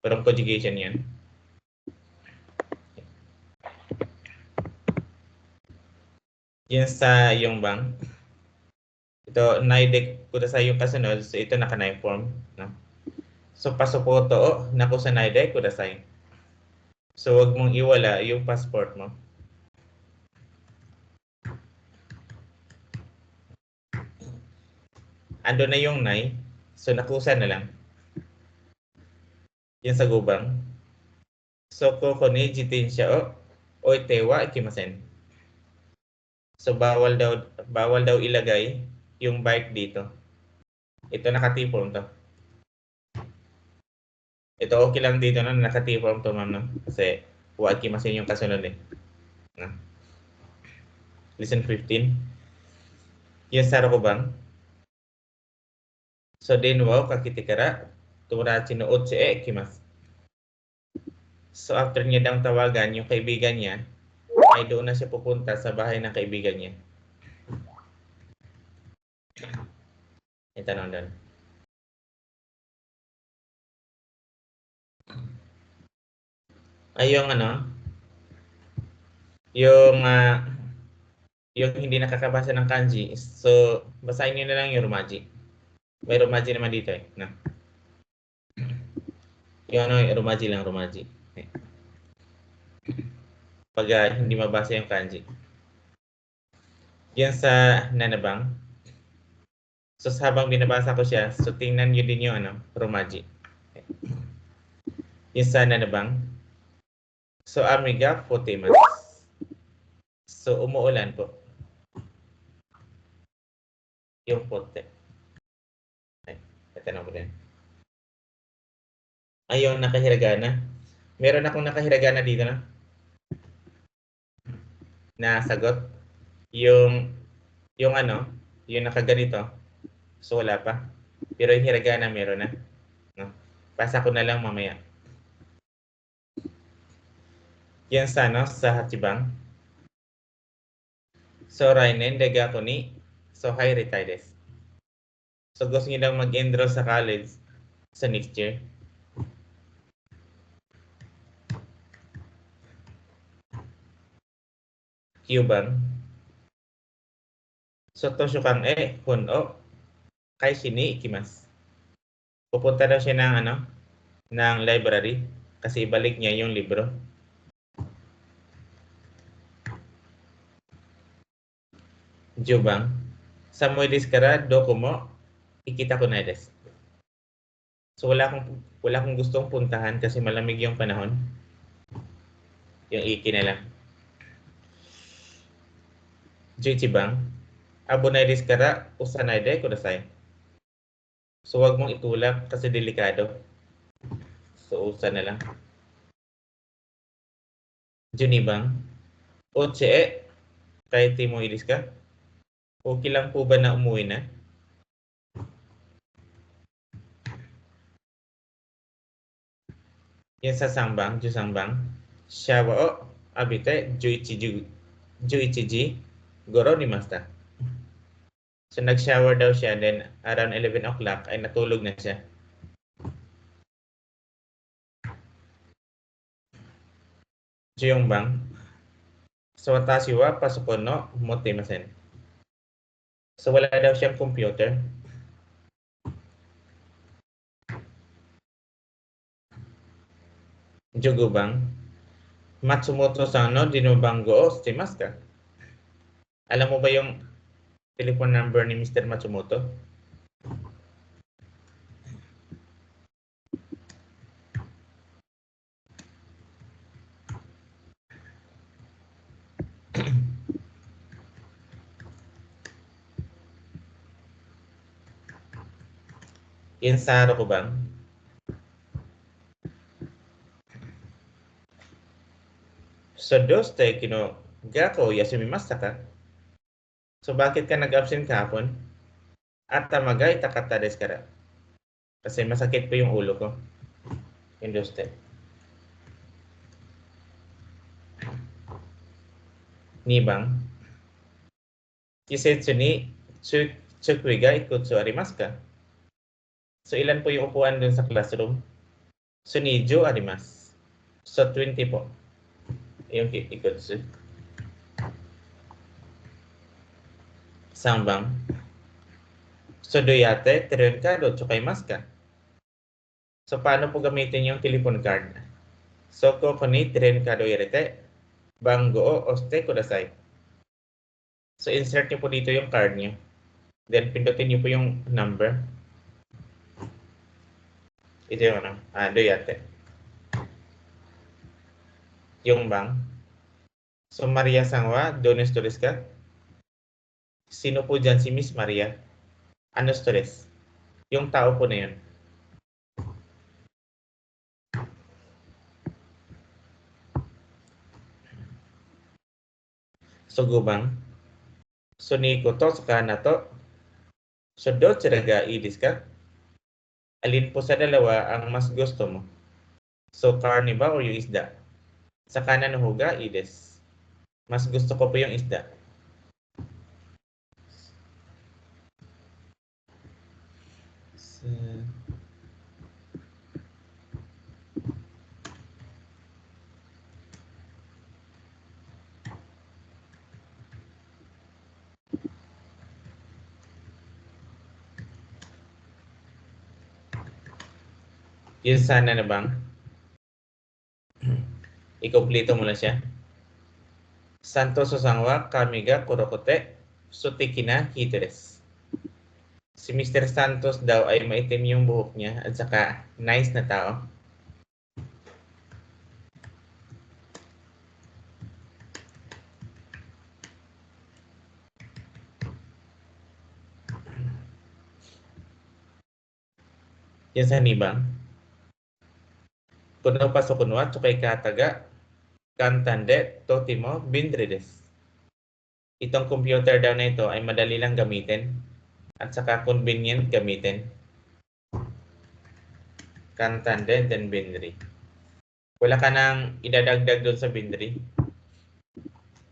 Pero conjugation yan. Yan sa yung bang. Ito, naidek ko sa yung kasunod, so ito naka-form. No? So, pasupoto, naku sa naidek ko sa. So, wag mong iwala yung passport mo. Ando na yung nai, so nakusa na lang. Yan sa gubang. So, ko ni jitin siya o itewa ikimasen. So, bawal daw ilagay yung bike dito. Ito naka-T-form to. Ito okay lang dito na naka-T-form to, ma'am, no? Kasi wa ikimasen yung kasunod eh. No? Listen 15. Yan sa bang. So, din wow kakitikara turachi no otse ikimasu. So, after niya daw tawagan yung kaibigan niya, ay doon na siya pupunta sa bahay ng kaibigan niya. Ito na doon. Ay yung yung hindi nakakabasa ng kanji. So, basahin niyo na lang yung romaji. May romaji naman dito eh. No? Yung romaji lang, romaji. Pag hindi mabasa yung kanji. Yan sa nanabang. So, habang binabasa ko siya, so tingnan niyo din yung romaji. Yung sa nanabang. So, amiga potemas. So, umuulan po. Yung pote. Ay, ito na mo din. Ay, yung nakahiragana. Meron akong nakahiragana dito na. Na sagot. Yung yung nakaganito. So, wala pa. Pero yung hiragana meron na. No? Pasa ko na lang mamaya. Yan sa hachibang. So, rainen daga ko ni so high retides. So, gusto niyo lang mag-enroll sa college sa next year. Kyubang. So, toshukang huno kai shini ikimasu. Pupunta daw siya ng library kasi ibalik niya yung libro. Jubang. Samui desu kara doko mo ikita ko na desu. So wala akong gustong puntahan kasi malamig yung panahon. Yung iki na lang. Juichibang. Abunai desu kara usanai de kudasai. So wag mong itulak kasi delikado. So usa na lang. Junibang. Oche kahit mo ilis ka. Okay lang po ba na umuwi na? Yan sa sangbang, jusangbang. Shawa o abite juichiji goro nimasta. So nag-shower daw siya, then around 11 o'clock ay natulog na siya. Juyongbang. So watashi wa pasokon no motteimasen. So wala daw siyang computer. Jugubang. Matsumoto-san no dinubango o shitemasu ka? Alam mo ba yung telephone number ni Mr. Matsumoto? Insaro ko bang? So doste kino gako yasumimasta ka? So bakit ka nag-absent kahapon? At tamaga itakata desu kara. Kasi masakit po yung ulo ko. Induste. Nibang. Kisetsu ni tsukui ga ikutsu arimasu ka? So ilan po yung upuan dun sa classroom? So 20 arimasu. So 20 po. Yung ikutsu. Sambang. So doyate teron ka do tsukaimasu ka? So paano po gamitin yung telephone card? So koko ni teron ka do irete bango o oste kudasai. So insert niyo po dito yung card niyo. Then pindutin niyo po yung number. Ito yung ano, doyate. Yung bang. So Maria-san wa dones desu ka? Sino po dyan si Miss Maria? Ano stress? Yung tao po na yun. So gubang. So niko to saka na to. So do ga i desu ka? Alin po sa dalawa ang mas gusto mo? So karne ba o yung isda? Sa kanan ho ga i desu. Mas gusto ko po yung isda. So, yun sana na bang? I-complete mo lang siya. Santos-san wa kami ga kurokote sutiki na hito desu. Si Mr. Santos daw ay maitim yung buhok niya at saka nice na tao. Yan sa nibang. Kuno pasok kuno at sukay kataga kantande totimo bindre desu. Itong computer daw na ito ay madali lang gamitin at saka convenient gamitin. Kantande then bindri. Wala ka nang idadagdag doon sa bindri.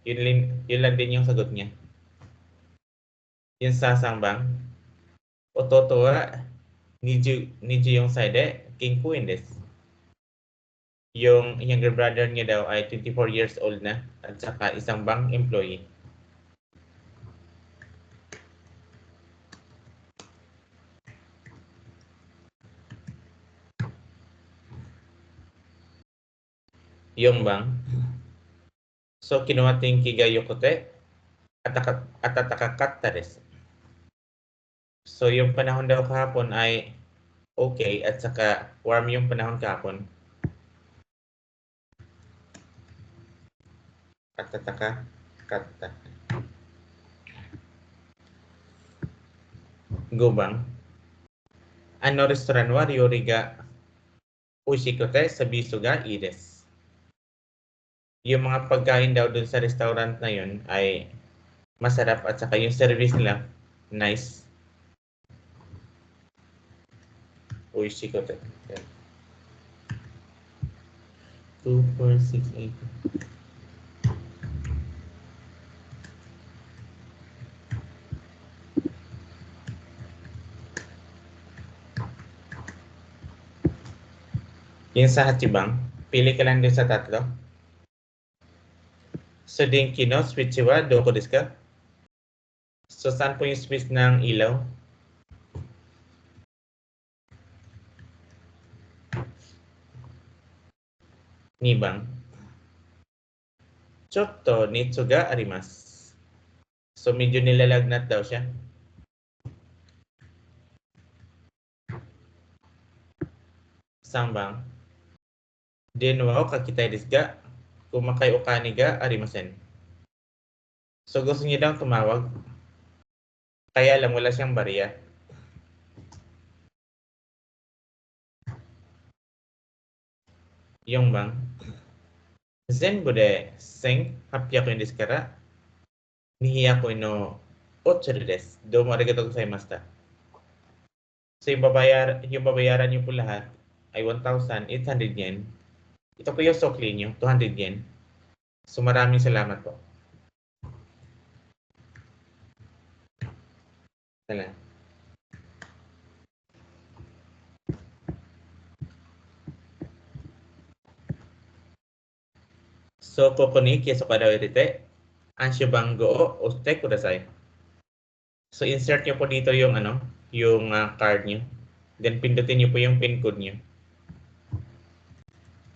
Yun lang din yung sagot niya. Yung sasangbang. Ototo wa niju yung side kinkuin desu. Yung younger brother niya daw ay 24 years old na at saka isang bank employee. Yung bang. So kinuha ting kigayokote at atakakatta desu. So yung panahon daw kahapon ay okay at saka warm yung panahon kahapon. Atatakatta. Gubang. Ano restaurant wa ryori ga ushikote sabisu ga ii desu. Yung mga pagkain daw dun sa restaurant na yun ay masarap at saka yung service nila nice. Uishikote. 2, 4, 6, 8. Yung sa hachibang, pili ka lang din sa tatlo. So dinki no switch wa doko desu ka? So saan po yung switch ng ilaw? Nibang. Chotto nitsu ga arimasu. So medyo nilalagnat daw siya. Sambang. Denwa o kakitai desu ga? Kumakai o kani ga arimasen. So gusto niya daw tumawag. Kaya lang wala siyang barya. Yung bang. Zenbu de 1800 desu kara 200 no 8 desu. Domo arigatou gozaimashita. So yung babayaran niyo po lahat ay 1,800 yen. Ito po yung sukli niyo, 200 yen. So maraming salamat po. Salamat. So, ここに計測を入れて、暗証番号を押してください。So, insert nyo po dito yung yung card nyo. Then, pindutin nyo po yung pin code nyo.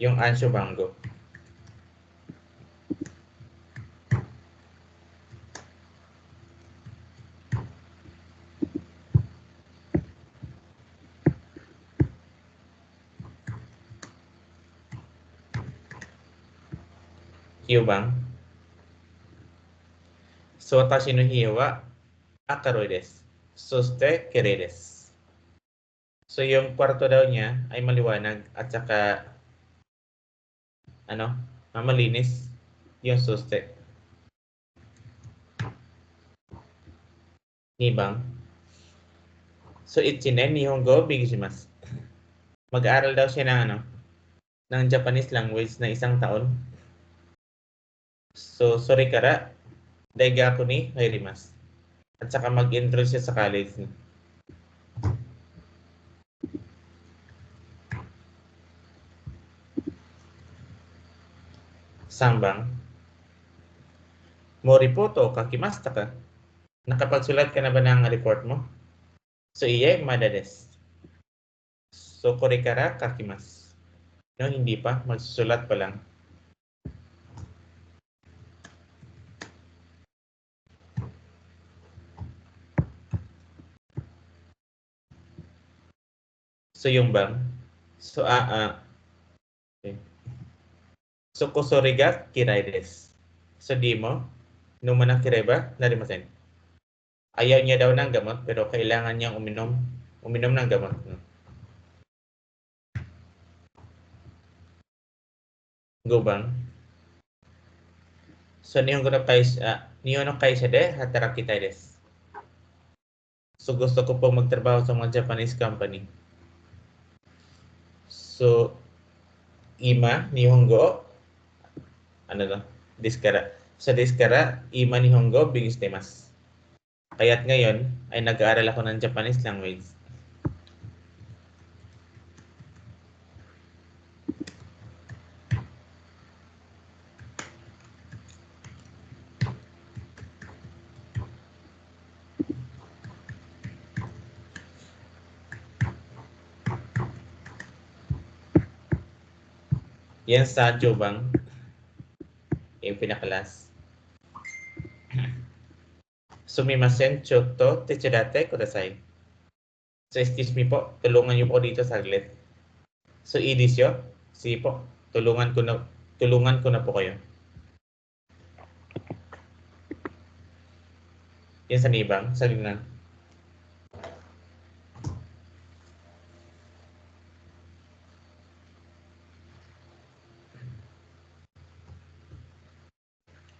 Yung ansyo bango. Hiyobang. So, watashi no hiyo wa akaroi desu. Soste kirei desu. So, yung kwarto daw niya ay maliwanag at saka malinis yung soste. Nibang. So, ichinen nihongo bigishimasu. Mag-aaral daw siya ng Japanese language na 1 taon. So, sorry kara, daigaku ni hairimasu. At saka mag-enroll siya sa college. Sambang. Mo reporto kakimasta ka? Nakapagsulat ka na ba ng report mo? So, iye mada desu. So, kore kara kakimasu. No, hindi pa. Magsusulat pa lang. So, yung bang. So, okay. So, kusori ga kirai desu. So, di mo, nung manakirei ba, narimasen. Ayaw niya daw ng gamot, pero kailangan niyang uminom ng gamot. Go bang? So, nihon no kaisha de hatarakitai desu. So, gusto ko po magtrabaho sa mga Japanese company. So, ima nihongo Desu sa desu kara ima nihongo bigishitemasu. Kaya't ngayon ay nag-aaral ako ng Japanese language. Yan sa Jobang, yung pinakalas. Sumimasen, chotto, techudate kudasai. So, excuse me po, tulungan niyo po dito saglit. So, idisyo, sige po, tulungan ko na po kayo. Yan sa nibang, sa linan.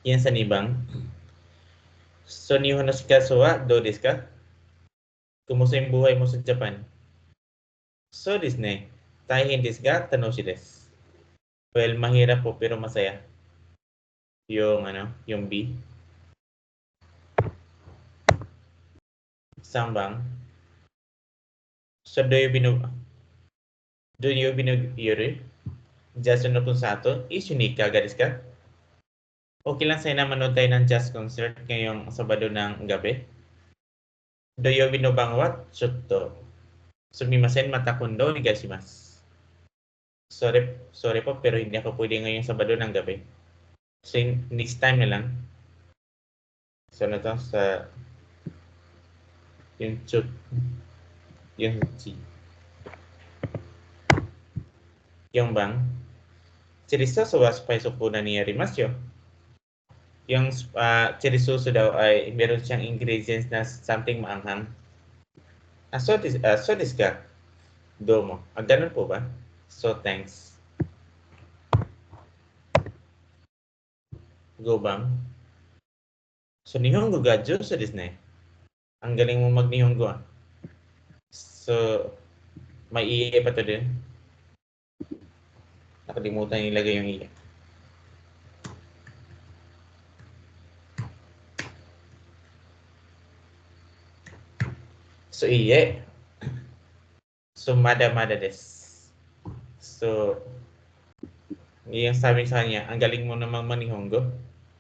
Yan sa nibang. So, nihon no shikasu wa do desu ka? Kumusta yung buhay mo sa Japan? So desu ne, taihen desu ga tanoshi desu. Well, mahirap po pero masaya. Yung B. Sambang. So, do you binugyoru? Jazz no konsato, ishunika ga desu ka? Okay lang sa'yo na manood tayo ng jazz concert ngayong Sabado ng gabi. Doyobi no bangwa chotto. Sumimasen matakundo onegaishimasu. Sorry po, pero hindi ako pwede ngayong Sabado ng gabi. So, next time na lang. So, sa yung chi. Yung bang, chiriso so wa spaisoku na niyarimasu yo. Yung chirisuso daw ay meron siyang ingredients na something maanghang. So desu ka? Domo. Ganun po ba? So, thanks. Go bang? So, nihongo ga jutsu desu ne. Ang galing mo mag-Nihongo ah. So, may iye pa to din. Nakalimutan ilagay yung iye. So, iye. So, mada desu. So, yung sabi sa kanya, ang galing mo namang mag-Nihongo.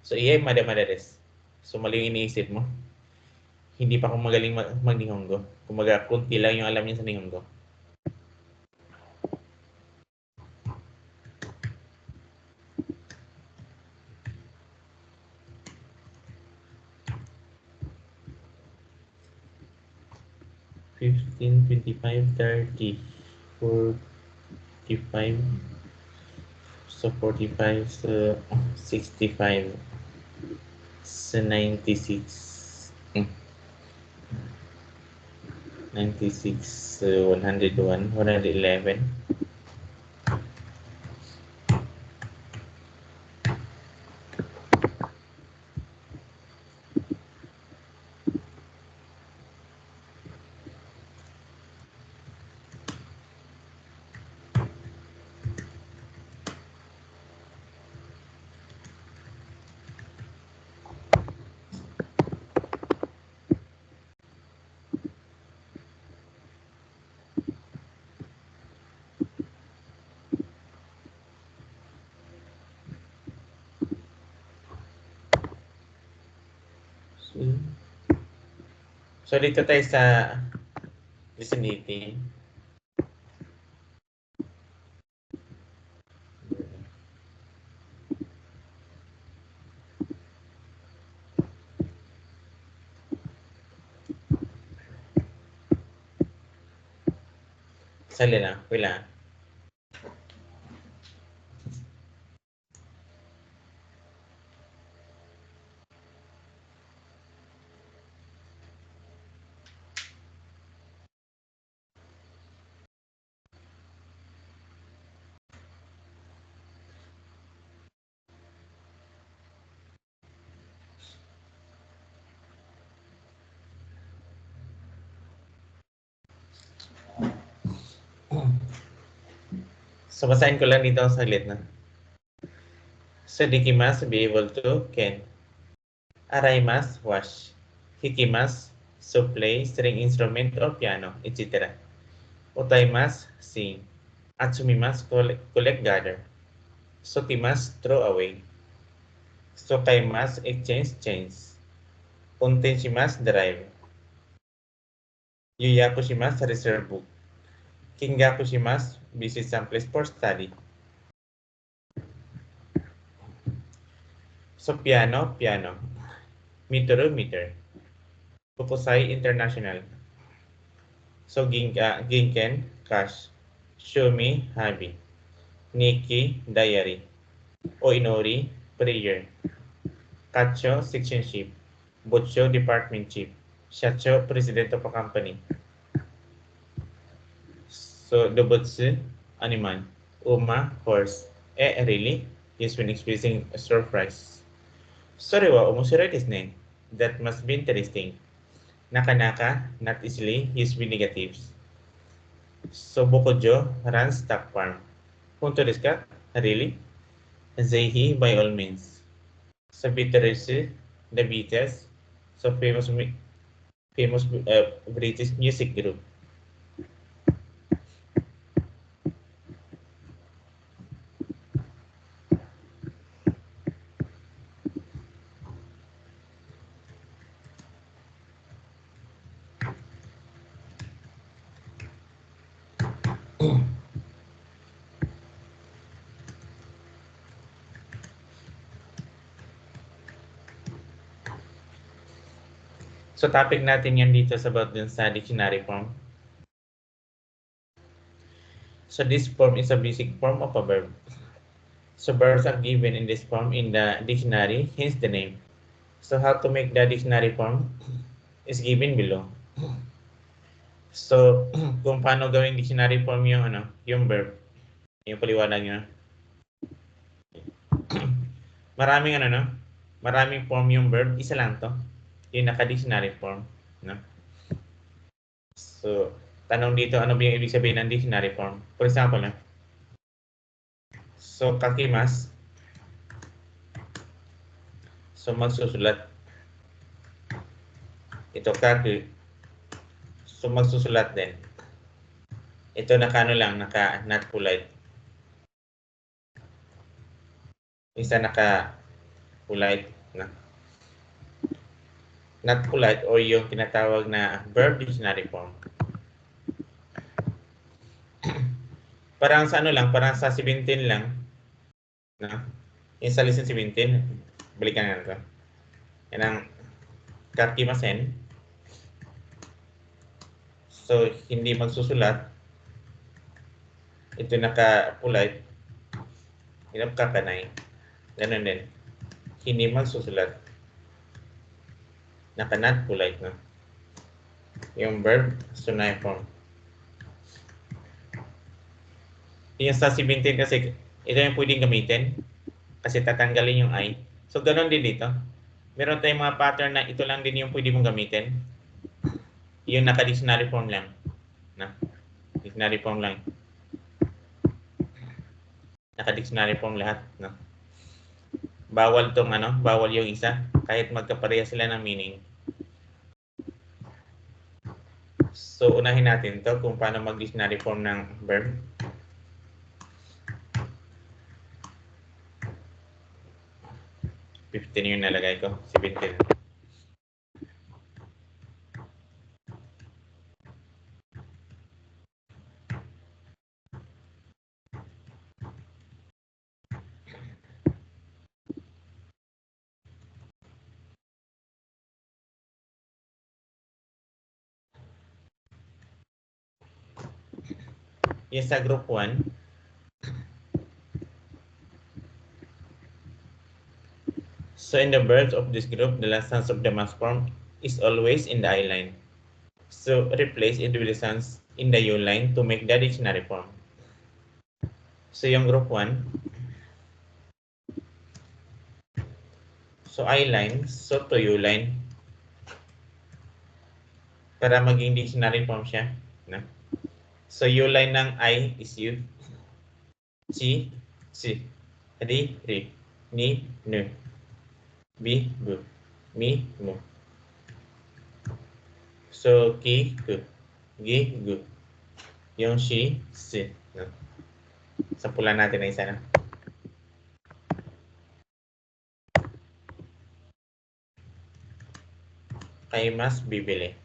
So, iye, mada desu. So, mali yung iniisip mo. Hindi pa ako magaling mag-Nihongo. Kumaga, kunti lang yung alam niya sa Nihongo. $15, $25, $30, $45, so $45, so $65, so $96, $96, so $101, $111. So, dito tayo sa listening. Sali na, wala. So, basahin ko lang dito ang saglit na. So, dikimasu, be able to, can. Araimasu, wash. Hikimasu, so play string instrument or piano, etc. Utaimasu, sing. Atsumimasu, collect, gather. Sotimasu, throw away. Sokaimasu, exchange, change. Untenshimasu, drive. Yuyakushimasu, reserve book. Kingakushimasu, visit some place for study. So, piano, piano. Mitoru, meter. Fukusai, international. So, Ginken, cash. Shumi, hobby. Nikki, diary. Oinori, prayer. Kacho, section chief. Butcho, department chief. Shacho, president of a company. So, Dobutsu, animal. Uma, horse. Really? Yes, when expressing a surprise. Sorry wa, omoshiroi desu ne. That must be interesting. Nakanaka, not easily, use with negatives. So, Bokojo, runs stock farm. Honto desu ka? Really? Zeihi, by all means. So, Beatles, the Beatles. So, famous British music group. So, topic natin yan dito sa about dun sa dictionary form. So, this form is a basic form of a verb. So, verbs are given in this form in the dictionary, hence the name. So, how to make the dictionary form is given below. So, kung paano gawing dictionary form yung yung verb, yung paliwanag nyo. Maraming maraming form yung verb, isa lang to. Yung naka-dictionary form. No? So, tanong dito, ano ba yung ibig sabihin ng dictionary form? For example, no? So, kakimas. So, magsusulat. Ito, kaku. So, magsusulat din. Ito, naka-ano lang, naka-not polite. Isa naka-polite. No? Not polite or yung tinatawag na verb dictionary form. Parang sa ano lang, parang sa 17 lang. No? Yung sa lesson 17, balikan na ito. Yan ang kakimasen. So, hindi magsusulat. Ito naka-polite. Hindi kakanay. Ganun din. Hindi magsusulat. Naka-not polite, no? Yung verb, sunay form. Yung sa 17 kasi, ito yung pwedeng gamitin. Kasi tatanggalin yung I. So, ganun din dito. Meron tayong mga pattern na ito lang din yung pwede mong gamitin. Yung naka-dictionary form lang. Na? Dictionary form lang. Naka-dictionary form lahat. No? Bawal tong ano, bawal yung isa. Kahit magkapareha sila ng meaning. So, unahin natin to kung paano mag-dictionary form ng verb. Fifteen yung nalagay ko. 17. Yung sa group 1, so in the verbs of this group, the last tense of the mass form is always in the I line. So replace individual tense in the U line to make the dictionary form. So yung group 1, so I line, so to U line, para maging dictionary form siya. No? So U line ng I is U, C, C, ri, ri, ni, nu, bi, bu, mi, mu. So ki, ku, gi, gu, yung shi, si. No? Sampulan natin na isa na. Kay mas bibili.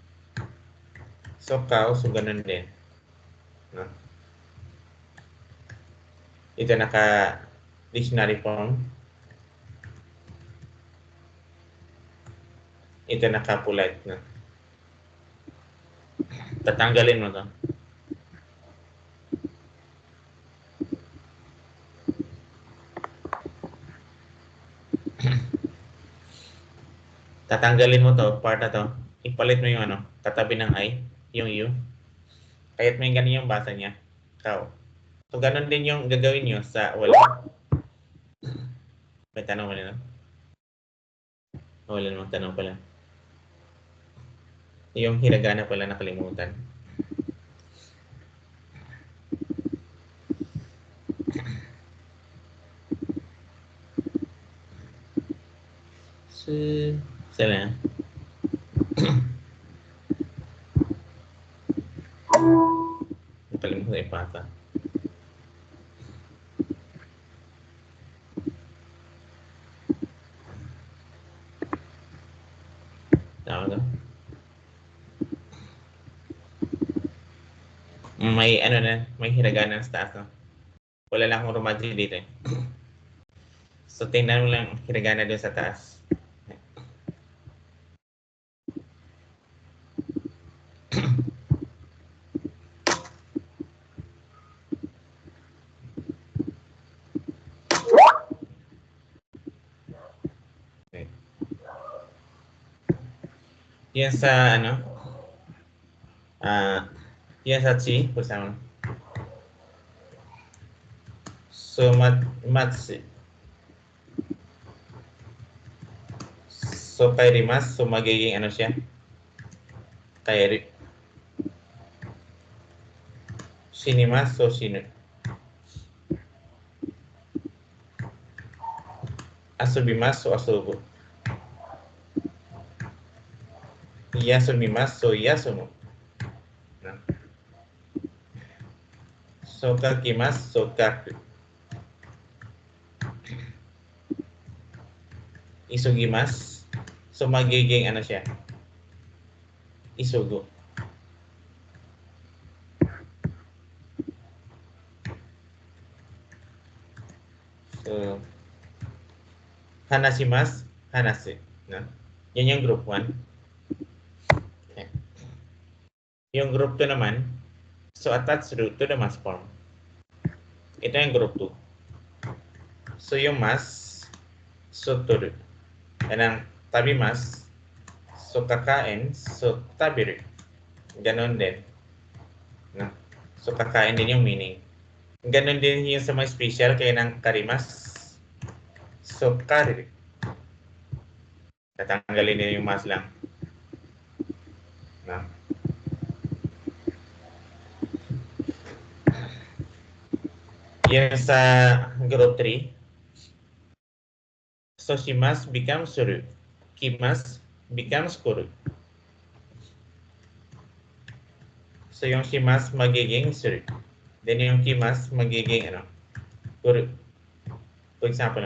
So cow, so ganun din. No? Ito naka dictionary form. Ito naka polite. No? Tatanggalin mo to. Tatanggalin mo to, part na to. Ipalit mo yung ano, katabi ng I, yung U. Kahit may ganun yung basa niya. Cow. So ganun din yung gagawin nyo sa wala. May tanong mo na. Wala namang tanong pala. Yung hiragana pala nakalimutan. So, sila. Nakalimutan ipasa. Tama ka? May ano na, may hiragana sa taas. No? Wala lang akong romaji dito. So, tingnan mo lang hiragana doon sa taas. Okay. Yan sa ano, yan sa chi, kusama. So, matsi. So, kairimas, so magiging ano siya? kaeru. Shinimasu, shinu. Asubimasu, asubu. Yasumimasu, yasumu. Nah. Sokakimasu, sokaku. Isugimasu. So magiging ano siya? Isugo. So, hanashimasu, hanasu. No? Yan yung group 1. Okay. Yung group 2 naman, so attached to the mass form. Ito yung group 2. So yung mass, so toru. Yan ang tabimasu, so kakain, so tabiru. Ganon din. No? So kakain din yung meaning. Ganon din yung sa mga special kaya ng karimasu. So kariru. Tatanggalin din yung mas lang. No? Yan sa group 3. So shimasu becomes suru. Kimasu becomes kuru. So yung shimasu magiging suru. Then yung kimasu magiging ano? Kuru. For example,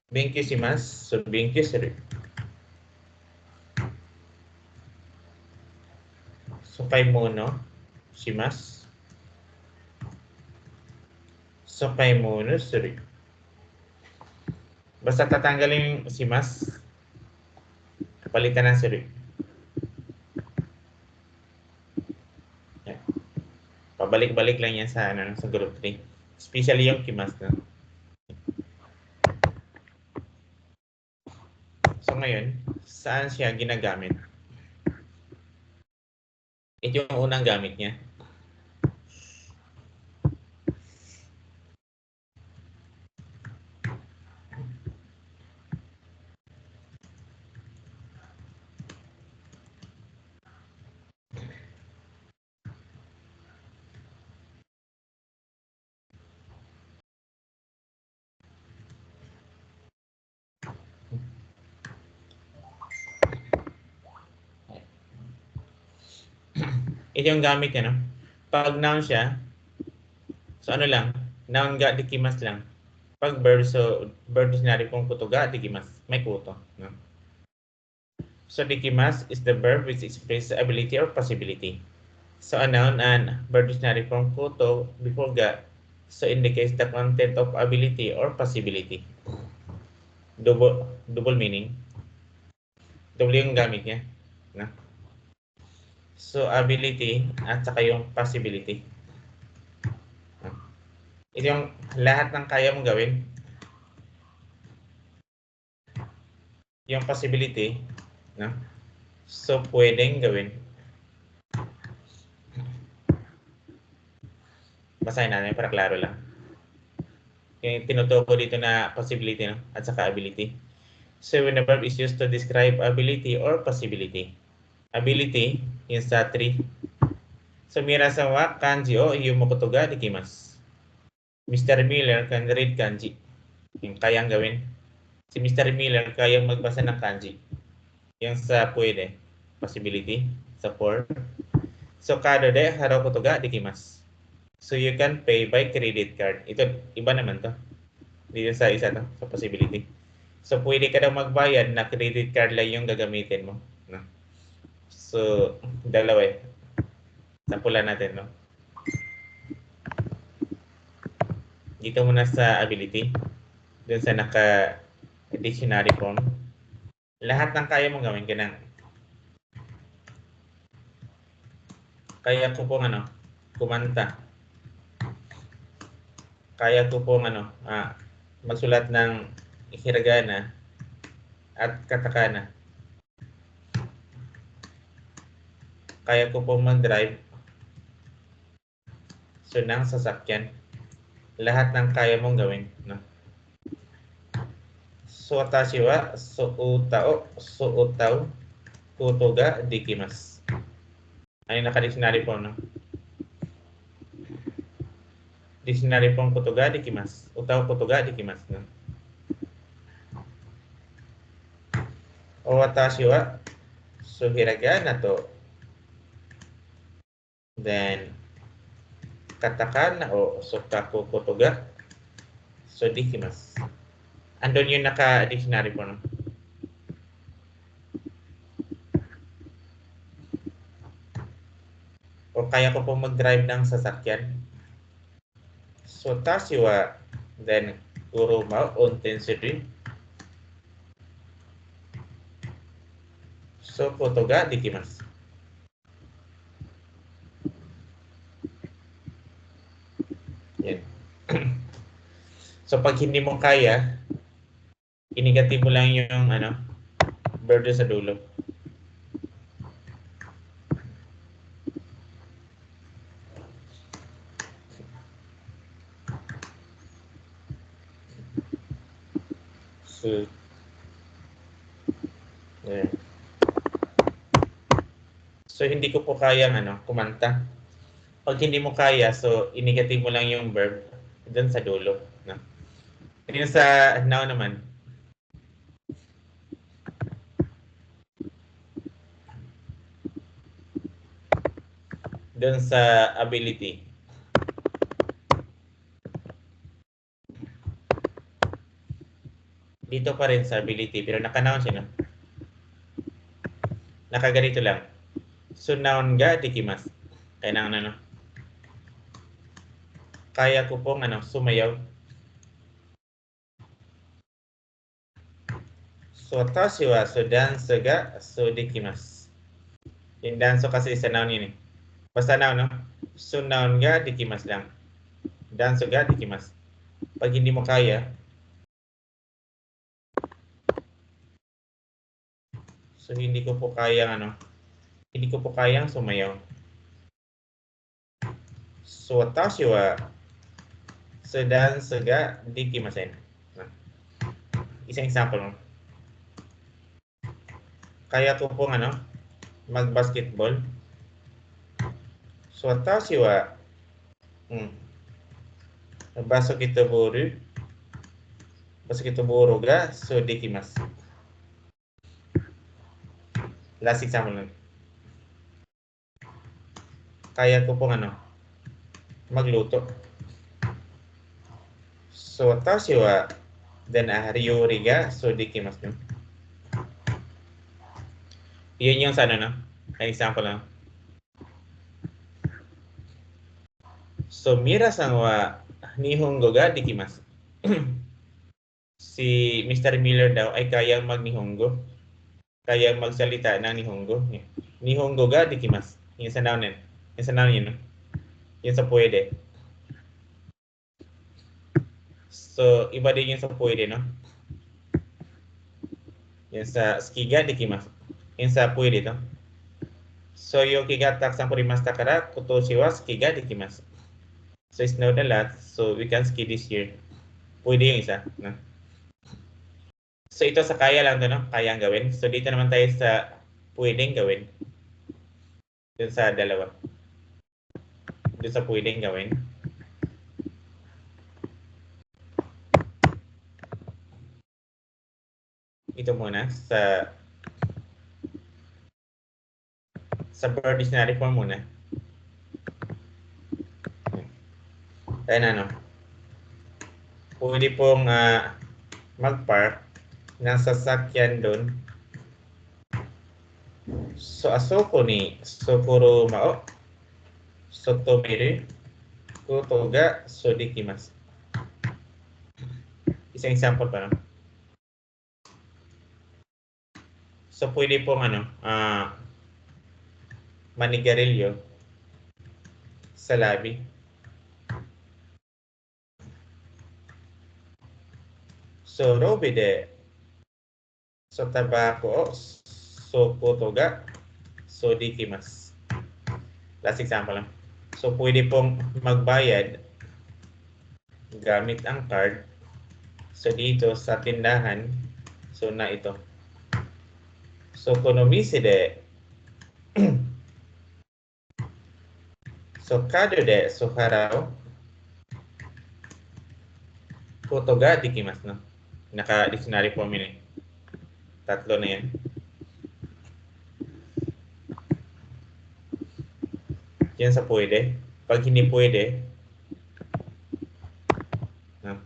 benkyu shimasu, so benkyu suru. So kaimono shimasu. So kaimono suru. Basta tatanggalin yung shimasu, palitan ng suru. Yan. Pabalik-balik lang yan sa ano sa group 3. Especially yung kimasu. No? So ngayon, saan siya ginagamit? Ito yung unang gamit niya. Ito yung gamit niya, no? Pag noun siya, so ano lang, noun ga dikimas lang. Pag verb, so verb dictionary kung kuto ga dikimas, may kuto, no? So dikimas is the verb which expresses ability or possibility. So a noun and verb dictionary from kuto before ga, so indicates the content of ability or possibility. Double meaning. Double yung gamit niya, no? So ability at saka yung possibility. Ito yung lahat ng kaya mong gawin. Yung possibility, no? So pwedeng gawin. Basahin natin para klaro lang. Yung tinutuko dito na possibility, no? At saka ability. So when the verb is used to describe ability or possibility. Ability, yung sa 3. So minasan wa kanji o yumokoto ga dikimasu. Mr. Miller can read kanji. Yung kayang gawin. Si Mr. Miller kayang magbasa ng kanji. Yung sa pwede. Possibility. Sa 4. So kada de haro koto ga dikimasu. So you can pay by credit card. Ito, iba naman to. Dito sa isa to, sa possibility. So pwede ka daw magbayad na credit card lang yung gagamitin mo. No? So, dalawa eh. Sampulan natin, no? Dito muna sa ability. Doon sa naka-dictionary form. Lahat ng kaya mong gawin, ganang. Kaya ko pong kumanta. Kaya ko pong magsulat ng hiragana at katakana. Kaya ko pong mag-drive ng sasakyan. Lahat ng kaya mong gawin, no? So watashi wa suutao Koto ga dekimasu. Ano yung naka-dictionary po, no? Dictionary po koto ga dekimasu. Utaw koto ga dekimasu, no? O watashi wa so hiragana to. Then katakana o sokaku koto ga so dekimasu. Andun yung naka-dictionary po, no? O kaya ko po mag-drive ng sasakyan. So tashi wa then kuruma untensuri. So koto ga dekimasu. Yan. So pag hindi mo kaya, inigati mo lang yung verb sa dulo. So, yeah. So hindi ko po kayang kumanta. Pag hindi mo kaya, so inigati mo lang yung verb dun sa dulo. No? Yung sa noun naman, dun sa ability. Dito pa rin sa ability, pero naka-noun siya, no? Nakaganito lang. So, noun ga dekimasu. Kaya na kaya ko pong sumayaw. So, watashi wa so dance ga so dekimasu. Yung dance kasi sa noun yun eh. Basta noun, no? So, noun ga dekimasu lang. Dance ga dekimasu. Pag hindi mo kaya, so hindi ko po kayang hindi ko po kayang sumayaw. So, watashi wa so dance ga dekimasen. Isang example mo. Kaya ko pong mag-basketball. So, watashi wa basketball ga so dekimasu. Last example lang. Kaya ko pong magluto. So, watashi wa then ryori ga so dekimasu. Yun yung sa example lang. So, Mira-san wa Nihongo ga dekimasu. Si Mr. Miller daw ay kayang mag-Nihongo. Kayang magsalita ng Nihongo. Nihongo ga dekimasu. Yung sa noun yun. Yung sa noun yun, no? Yung sa pwede. So, iba din yung sa pwede, no? Yung sa ski ga dekimasu. Yung sa pwede, no? So, yoki ga takusan furimashita kara kotoshi wa ski ga dekimasu. So, it snowed a lot, so we can ski this year. Pwede yung isa, no? So, ito sa kaya lang to, no? Kayang gawin. So, dito naman tayo sa pwedeng gawin. Dun sa dalawa. Dun sa pwedeng gawin. Ito muna sa verb dictionary form muna. Ayan pwede pong mag-park ng sasakyan doon. So, asoko ni sokoro mao sotomeru koto ga so dekimasu. Isang example pa, no? So, pwede pong manigarilyo sa labi. So, robe de so tabako so koto ga so dekimasu. Last example lang. So, pwede pong magbayad gamit ang card. So, dito sa tindahan, so na ito. So, この店でso, カードで支払うことができますの。Naka-dictionary form yun eh. Tatlo na yan. Yan sa pwede. Pag hindi pwede, no?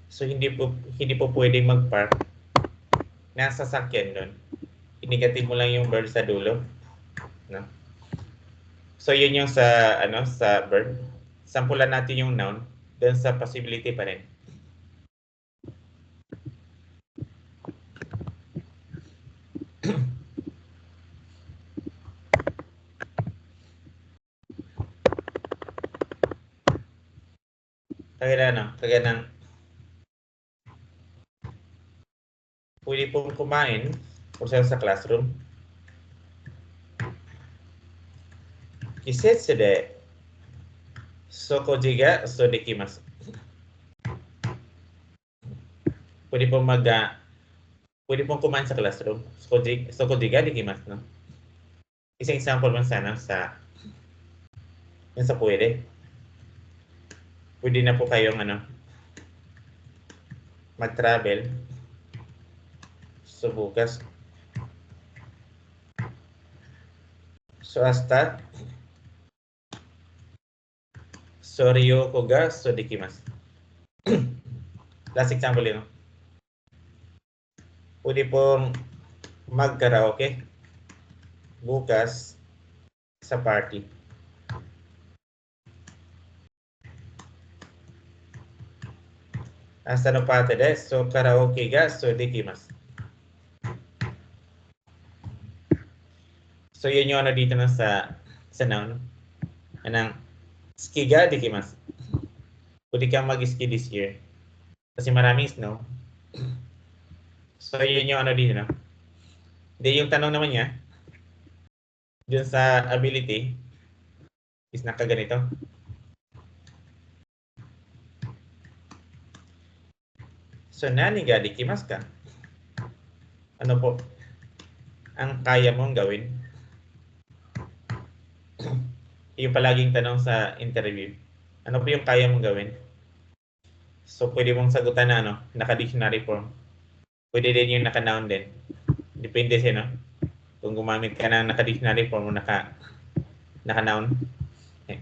So hindi po pwedeng mag-park nasa sasakyan doon. I-negative mo lang yung verb sa dulo, no? So yun yung sa sa verb. Sampulan natin yung noun doon sa possibility pa rin. Kagaya ng pwede pong kumain o sa classroom. Kisetsu de sokoji ga dekimasu. Pwede pong kumain sa classroom. Sokoji ga dekimasu, no? Isang example man sana sa yan sa pwede. Pwede na po kayong mag-travel. So bukas. So hasta Ryoko ga dekimasu. Last example yun. Pwede pong mag-karaoke bukas sa party. Hasta no pate de so karaoke ga dekimasu. So yun yung dito na sa noun. Anang ski ga dekimasu. Pwede kang mag-ski this year. Kasi maraming snow. So yun yung dito na. Hindi, yung tanong naman niya dun sa ability is nakaganito. So nani ga dekimasu ka? Ano po ang kaya mong gawin? Yung palaging tanong sa interview. Ano po yung kaya mong gawin? So pwede mong sagutan na naka-dictionary form. Pwede din yung naka-noun din. Depende siya, no? Kung gumamit ka ng naka-dictionary form o naka-noun. Okay.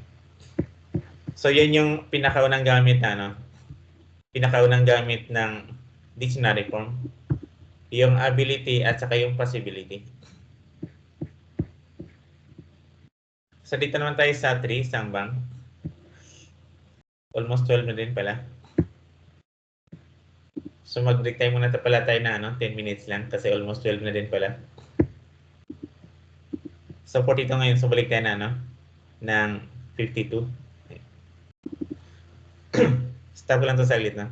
So yun yung pinakaunang gamit pinakaunang gamit ng dictionary form. Yung ability at saka yung possibility. So dito naman tayo sa 3, sangbang. Almost 12 na din pala. So mag-break time muna pala tayo na 10 minutes lang kasi almost 12 na din pala. So 42 ngayon, so balik tayo na ng 52. Stop ko lang to saglit, no?